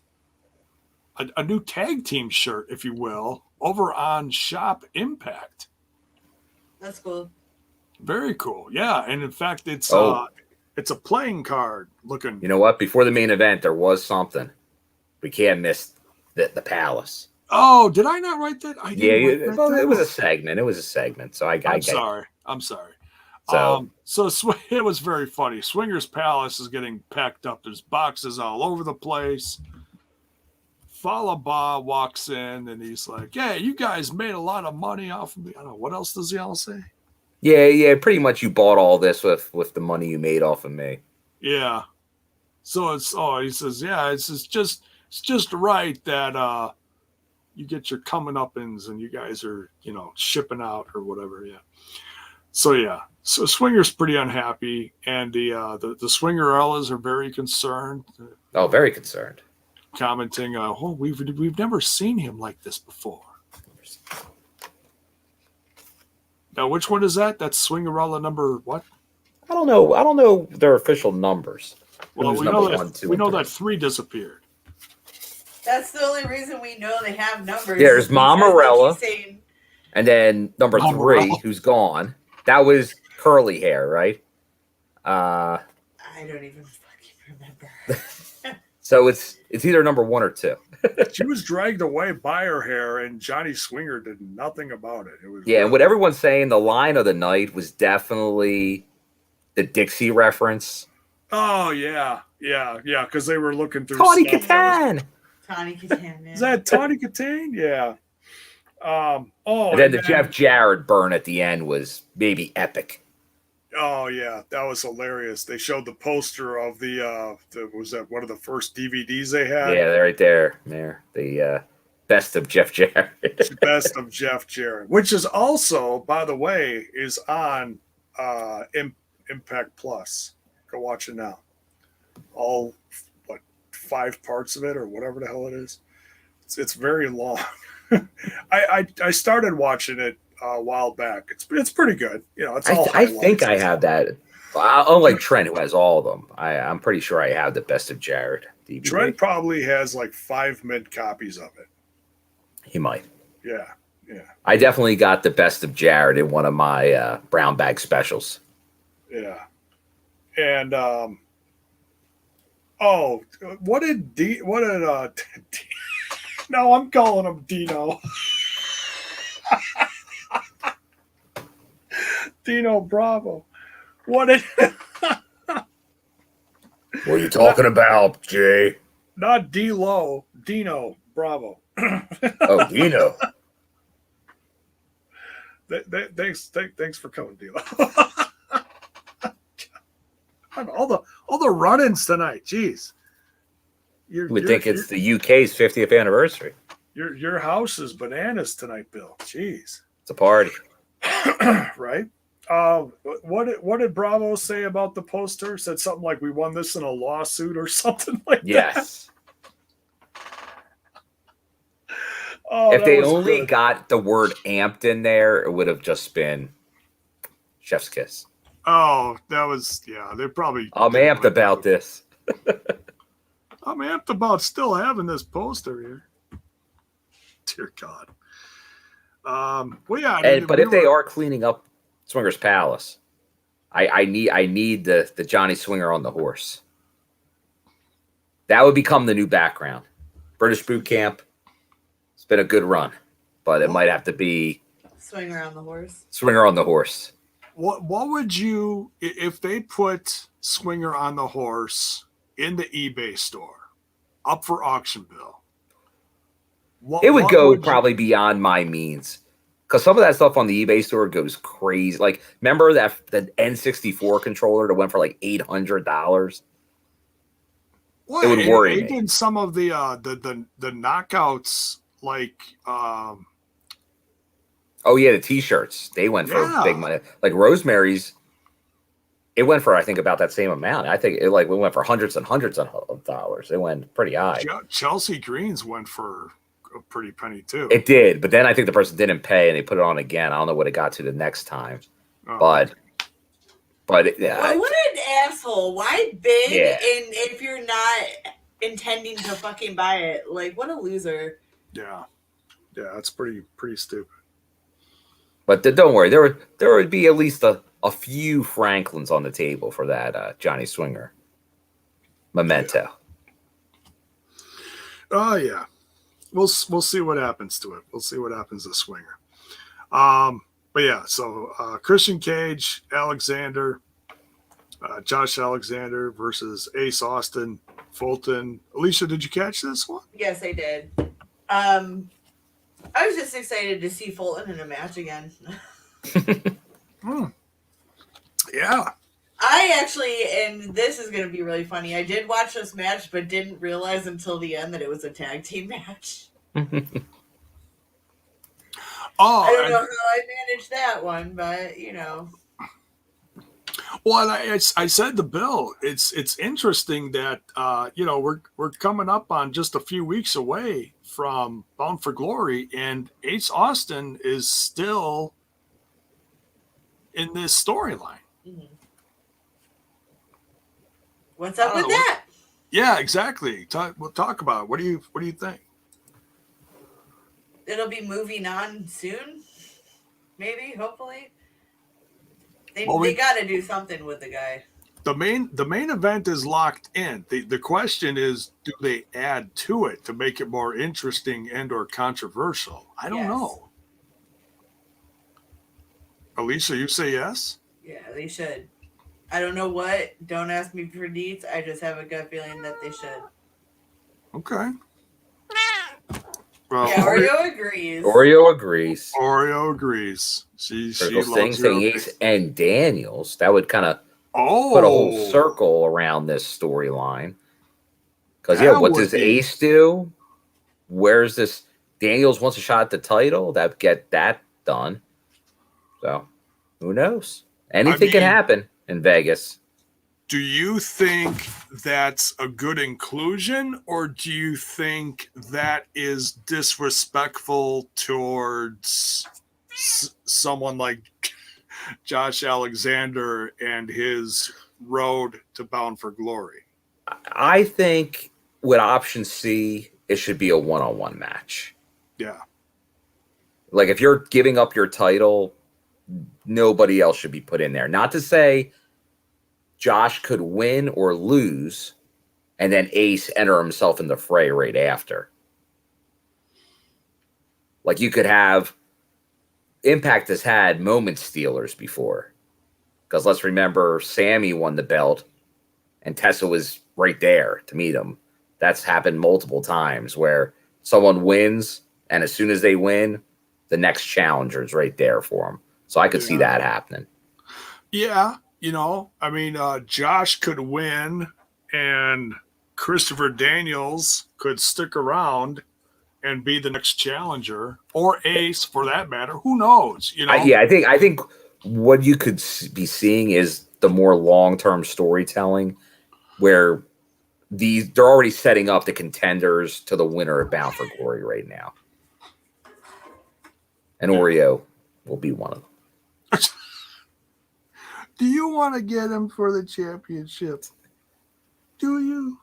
a new tag team shirt, if you will, over on Shop Impact. That's cool. Very cool. Yeah, and in fact, it's a playing card looking. You know what? Before the main event, there was something. We can't miss the Palace. Oh, did I not write that? It was a segment. So I'm sorry. So it was very funny. Swingers Palace is getting packed up. There's boxes all over the place. Falaba walks in and he's like, "Hey, you guys made a lot of money off of me." I don't know. What else does he all say? Yeah. Pretty much you bought all this with the money you made off of me. Yeah. So he says, yeah, it's just right that you get your coming-uppins and you guys are, shipping out or whatever. Yeah. So Swinger's pretty unhappy, and the Swingerellas are very concerned. Oh, very concerned. Commenting, we've never seen him like this before. Now, which one is that? That's Swingerella number what? I don't know their official numbers. Well, we know that 3 disappeared. That's the only reason we know they have numbers. Yeah, there's Mamarella, and then number 3, who's gone. That was curly hair, right? I don't even fucking remember. So it's either number 1 or 2. She was dragged away by her hair, and Johnny Swinger did nothing about it. And what everyone's saying, the line of the night was definitely the Dixie reference. Oh yeah, because they were looking through Tawny Katan. Yeah. Is that Tawny Katan? Yeah. And then the Jeff Jarrett burn at the end was maybe epic. Oh yeah, that was hilarious. They showed the poster of was that one of the first DVDs they had? Yeah, they're right there. The best of Jeff Jarrett. Best of Jeff Jarrett, which is also, by the way, is on Impact Plus. Go watch it now. All 5 parts of it or whatever the hell it is. It's very long. I started watching it a while back. It's pretty good. It's all. I think I have that. Unlike Trent, who has all of them, I'm pretty sure I have the best of Jarrett DVD. Trent probably has like 5 mid copies of it. He might. Yeah. I definitely got the best of Jarrett in one of my brown bag specials. Yeah. And what did no, I'm calling him Dino. Dino Bravo. What it? What are you talking about, Jay? Not D-Lo. Dino Bravo. Oh, Dino. Thanks for coming, D-Lo. all the run-ins tonight. Jeez. You would think it's the UK's 50th anniversary. Your house is bananas tonight, Bill. Jeez. It's a party. Right? What did Bravo say about the poster? Said something like, we won this in a lawsuit or something like that. Yes. Oh, if they only good. got the word amped in there, it would have just been chef's kiss. Oh, that was, yeah, they probably. I'm amped about this. I'm amped about still having this poster here. Dear God. Well, yeah. But if they are cleaning up Swinger's Palace, I need the Johnny Swinger on the horse. That would become the new background. British boot camp. It's been a good run, but it might have to be Swinger on the horse. Swinger on the horse. What would you, if they put Swinger on the horse in the eBay store up for auction, Bill? It would go probably beyond my means, because some of that stuff on the eBay store goes crazy. Like, remember the N64 controller that went for like $800? Well, it would worry me. Even some of the knockouts, like oh yeah, the T-shirts, they went for big money. Like Rosemary's, it went for I think about that same amount. I think it went for hundreds and hundreds of dollars. It went pretty high. Chelsea Greens went for a pretty penny too. It did, but then I think the person didn't pay and they put it on again. I don't know what it got to the next time, but yeah. What an asshole! Why bid? Yeah. And if you're not intending to fucking buy it, like what a loser. Yeah, that's pretty stupid. But don't worry, there would be at least a few Franklins on the table for that Johnny Swinger memento. Oh yeah, we'll see what happens to it. We'll see what happens to Swinger. But yeah, so Christian Cage, Alexander, Josh Alexander versus Ace Austin, Fulton. Alicia, did you catch this one? Yes, I did. I was just excited to see Fulton in a match again. Yeah. I actually, and this is going to be really funny, I did watch this match, but didn't realize until the end that it was a tag team match. I don't know how I managed that one, but, you know. Well, I said to Bill, it's interesting that, we're coming up on just a few weeks away from Bound for Glory, and Ace Austin is still in this storyline. Mm-hmm. What's up with that? Yeah, exactly. We'll talk about it. What do you think? It'll be moving on soon, maybe, hopefully. They got to do something with the guy. The main event is locked in. The question is, do they add to it to make it more interesting and or controversial? I don't know. Alicia, you say yes? Yeah, they should. I don't know what. Don't ask me for deets. I just have a gut feeling that they should. Okay. Well, yeah, Oreo agrees. Oreo agrees. She loves saying Ace and Daniels. That would kind of put a whole circle around this storyline. Because what does Ace do? Where's this? Daniels wants a shot at the title. That get that done. So who knows? Anything can happen in Vegas. Do you think that's a good inclusion, or do you think that is disrespectful towards someone like Josh Alexander and his road to Bound for Glory? I think with option C, it should be a one-on-one match. Yeah. Like if you're giving up your title, nobody else should be put in there. Not to say Josh could win or lose, and then Ace enter himself in the fray right after. Like you could have Impact has had moment stealers before. Because let's remember, Sammy won the belt, and Tessa was right there to meet him. That's happened multiple times where someone wins, and as soon as they win, the next challenger is right there for them. So I could see that happening. Yeah, you know, I mean, Josh could win, and Christopher Daniels could stick around and be the next challenger, or Ace for that matter. Who knows? You know? I think what you could be seeing is the more long-term storytelling, where they're already setting up the contenders to the winner of Bound for Glory right now, and Oreo will be one of them. Do you want to get him for the championship? Do you?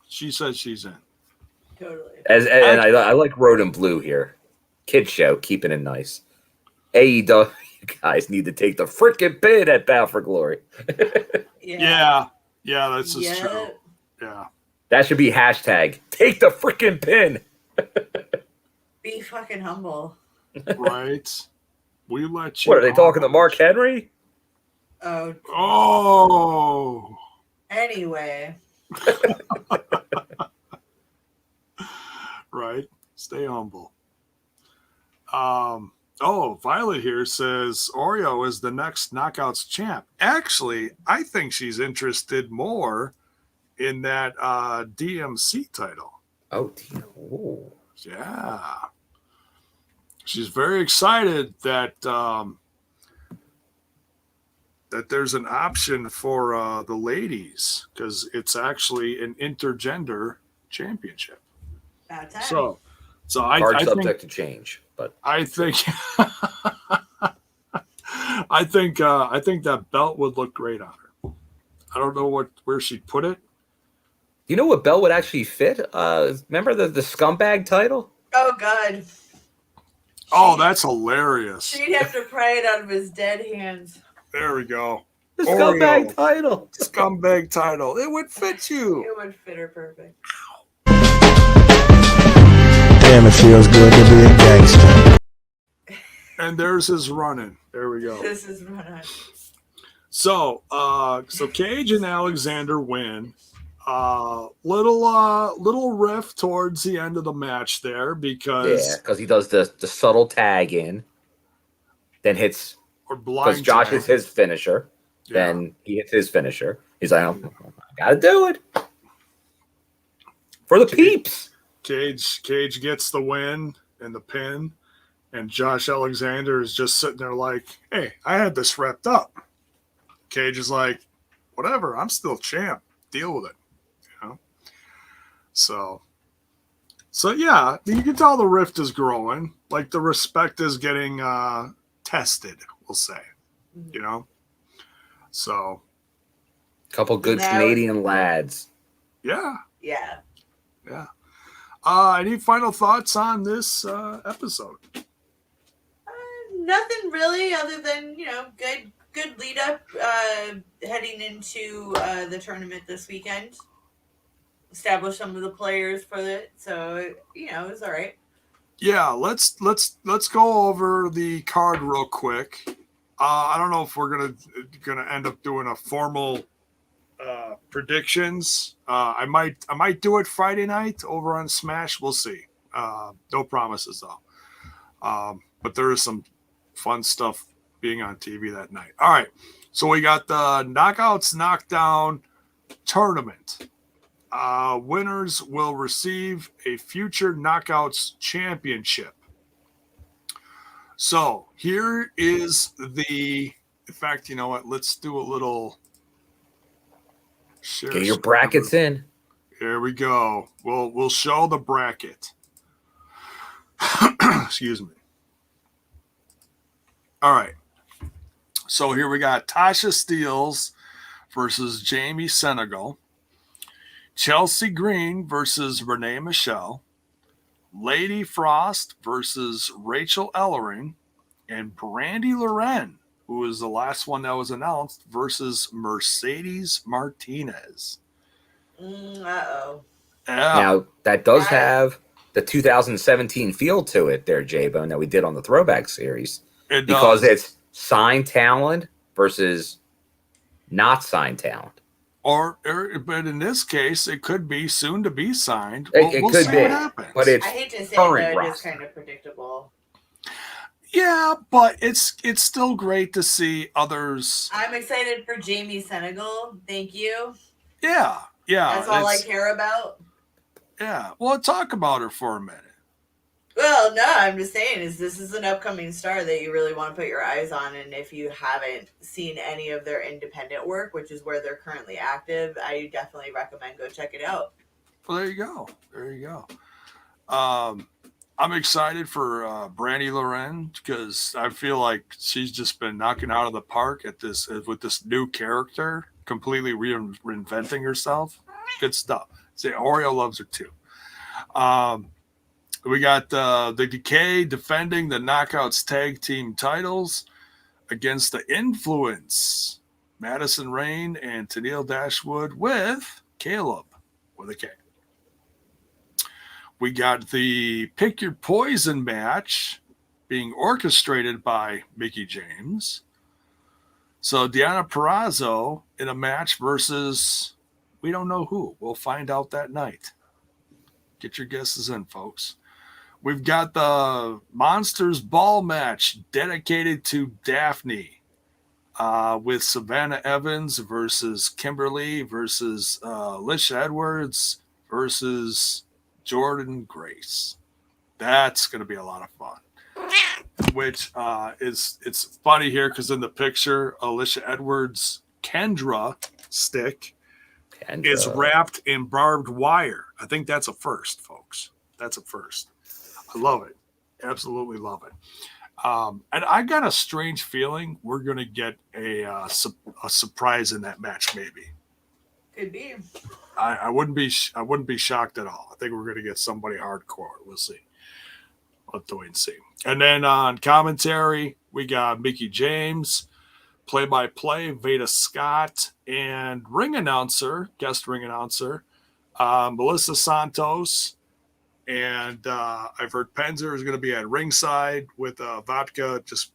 She says she's in. Totally. And I like Road and Blue here. Kid show, keeping it nice. AEW, you guys need to take the freaking pin at Bound for Glory. Yeah, that's just true. Yeah. That should be hashtag, take the freaking pin. Be fucking humble. Right. We let you. What, are they talking to Mark Henry? Oh. Anyway. Right. Stay humble. Violet here says Oreo is the next Knockouts champ. Actually, I think she's interested more in that DMC title. Oh. Yeah. She's very excited that that there's an option for the ladies, because it's actually an intergender championship. That's So Hard I subject think, to change, but I think I think that belt would look great on her. I don't know where she'd put it. you know what belt would actually fit? Remember the scumbag title? Oh, God. Oh, that's hilarious. She'd have to pry it out of his dead hands. There we go. The Oreo. scumbag title. Scumbag title. It would fit you. It would fit her perfect. Damn, it feels good to be a gangster. And there's his running. There we go. This is running. So Cage and Alexander win. Little riff towards the end of the match there because he does the subtle tag in, then hits or blind because Josh tag. hits his finisher, then he hits his finisher. He's like, I gotta do it for the peeps. Cage gets the win and the pin, and Josh Alexander is just sitting there like, hey, I had this wrapped up. Cage is like, whatever, I'm still champ. Deal with it. You know? So yeah, you can tell the rift is growing. Like the respect is getting tested, we'll say. You know? So Couple good Canadian lads. Yeah. Any final thoughts on this episode? Nothing really, other than good lead up heading into the tournament this weekend. Establish some of the players for it, so it was all right. Yeah, let's go over the card real quick. I don't know if we're gonna end up doing a formal predictions. I might do it Friday night over on Smash. We'll see. No promises though. But there is some fun stuff being on TV that night. All right, so we got the Knockouts Knockdown tournament. Winners will receive a future Knockouts championship. So here is in fact, you know what? Let's do a little share. Get your brackets in. Here we go. We'll show the bracket. Excuse me. All right. So here we got Tasha Steelz versus Jamie Senegal. Chelsea Green versus Renee Michelle. Lady Frost versus Rachel Ellering. And Brandi Loren, who was the last one that was announced, versus Mercedes Martinez. Uh-oh. Yeah. Now, that does have the 2017 feel to it there, J-Bone, that we did on the Throwback series. It because does. it's signed talent versus not signed talent. But in this case, it could be soon to be signed. It We'll could see be, what happens. but it's I hate to say current that it is roster. kind of predictable. Yeah, but it's still great to see others. I'm excited for Jamie Senegal. Thank you. Yeah. That's all I care about. Yeah. Well, talk about her for a minute. Well, no, I'm just saying this is an upcoming star that you really want to put your eyes on, and if you haven't seen any of their independent work, which is where they're currently active, I definitely recommend go check it out. Well, there you go. I'm excited for Brandi Loren because I feel like she's just been knocking out of the park with this new character, completely reinventing herself. Good stuff. Say Oreo loves her too. We got the Decay defending the Knockouts tag team titles against the Influence, Madison Rayne and Tennille Dashwood with Caleb with a K. We got the Pick Your Poison match being orchestrated by Mickie James. So Deonna Purrazzo in a match versus we don't know who. We'll find out that night. Get your guesses in, folks. We've got the Monsters Ball match dedicated to Daphne with Savannah Evans versus Kimberly versus Alicia Edwards versus Jordan Grace. That's going to be a lot of fun. Which it's funny here because in the picture, Alicia Edwards' Kendra stick is wrapped in barbed wire. I think that's a first, folks. That's a first. I love it. Absolutely love it. And I got a strange feeling we're going to get a surprise in that match, maybe. Could be. I wouldn't be shocked at all. I think we're going to get somebody hardcore. We'll see. We'll have to wait and see. And then on commentary, we got Mickie James, play-by-play, Veda Scott, and guest ring announcer, Melissa Santos. And I've heard Penzer is going to be at ringside with Vodka, just,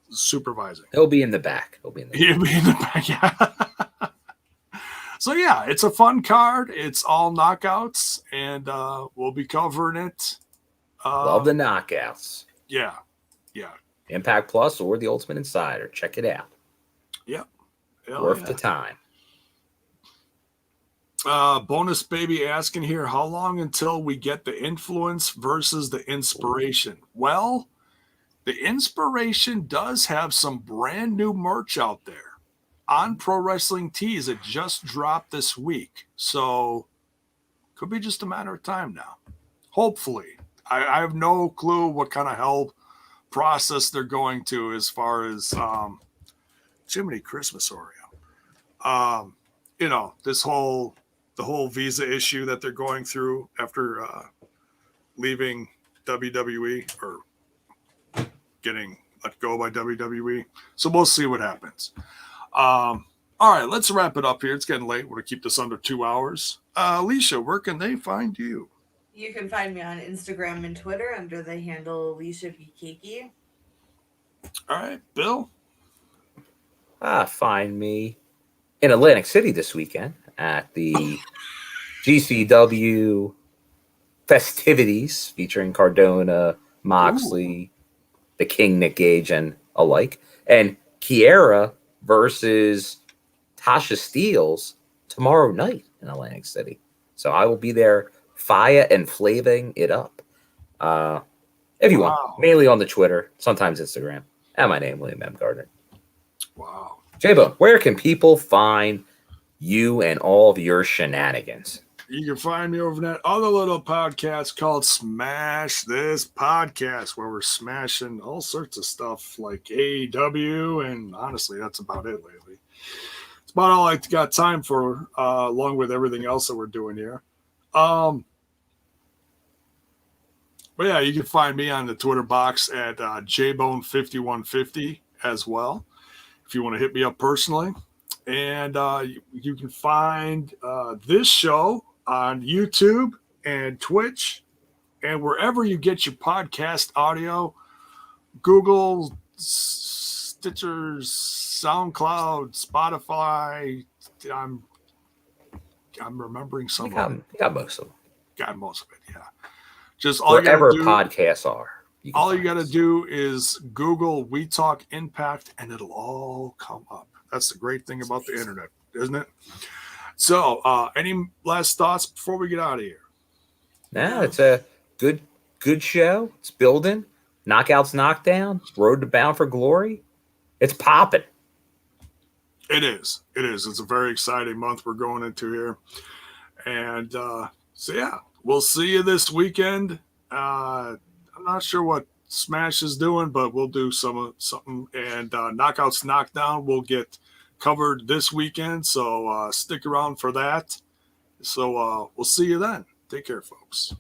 supervising. He'll be in the back. He'll be in the back, yeah. So, yeah, it's a fun card. It's all knockouts, and we'll be covering it. Love the knockouts. Yeah. Impact Plus or the Ultimate Insider. Check it out. Yep. Worth the time. Bonus Baby asking here, how long until we get the Influence versus the Inspiration? Well, the Inspiration does have some brand new merch out there on Pro Wrestling Tees. It just dropped this week. So could be just a matter of time now. Hopefully. I have no clue what kind of hell process they're going to as far as Jiminy Christmas Oreo. The whole visa issue that they're going through after leaving WWE or getting let go by WWE. So we'll see what happens. All right, let's wrap it up here. It's getting late. We're going to keep this under 2 hours. Alicia, where can they find you? You can find me on Instagram and Twitter under the handle Alicia Bikiki. All right, Bill? Find me in Atlantic City this weekend at the GCW festivities featuring Cardona, Moxley, the King, Nick Gage, and alike. And Kiera versus Tasha Steelz tomorrow night in Atlantic City. So I will be there fire and flaving it up. If you want, mainly on the Twitter, sometimes Instagram. And my name, William M. Gardner. Wow. J-Bo, where can people find you and all of your shenanigans? You can find me over that other little podcast called Smash This Podcast, where we're smashing all sorts of stuff like AEW, and honestly, that's about it lately. It's about all I got time for, along with everything else that we're doing here. But yeah, you can find me on the Twitter box at JBone5150 as well, if you want to hit me up personally. And you can find this show on YouTube and Twitch and wherever you get your podcast audio. Google, Stitcher, Stitcher, SoundCloud, Spotify. I'm remembering some. You got most of them. Got most of it. Yeah. Just all Wherever you gotta do, podcasts are. All you got to do is Google We Talk Impact, and it'll all come up. That's the great thing about the internet, isn't it? So, any last thoughts before we get out of here? No, it's a good show. It's building. Knockouts, knockdown. Road to Bound for Glory. It's popping. It is. It's a very exciting month we're going into here. And so, yeah, we'll see you this weekend. I'm not sure what Smash is doing, but we'll do something. And Knockouts Knockdown will get covered this weekend. So stick around for that. So we'll see you then. Take care, folks.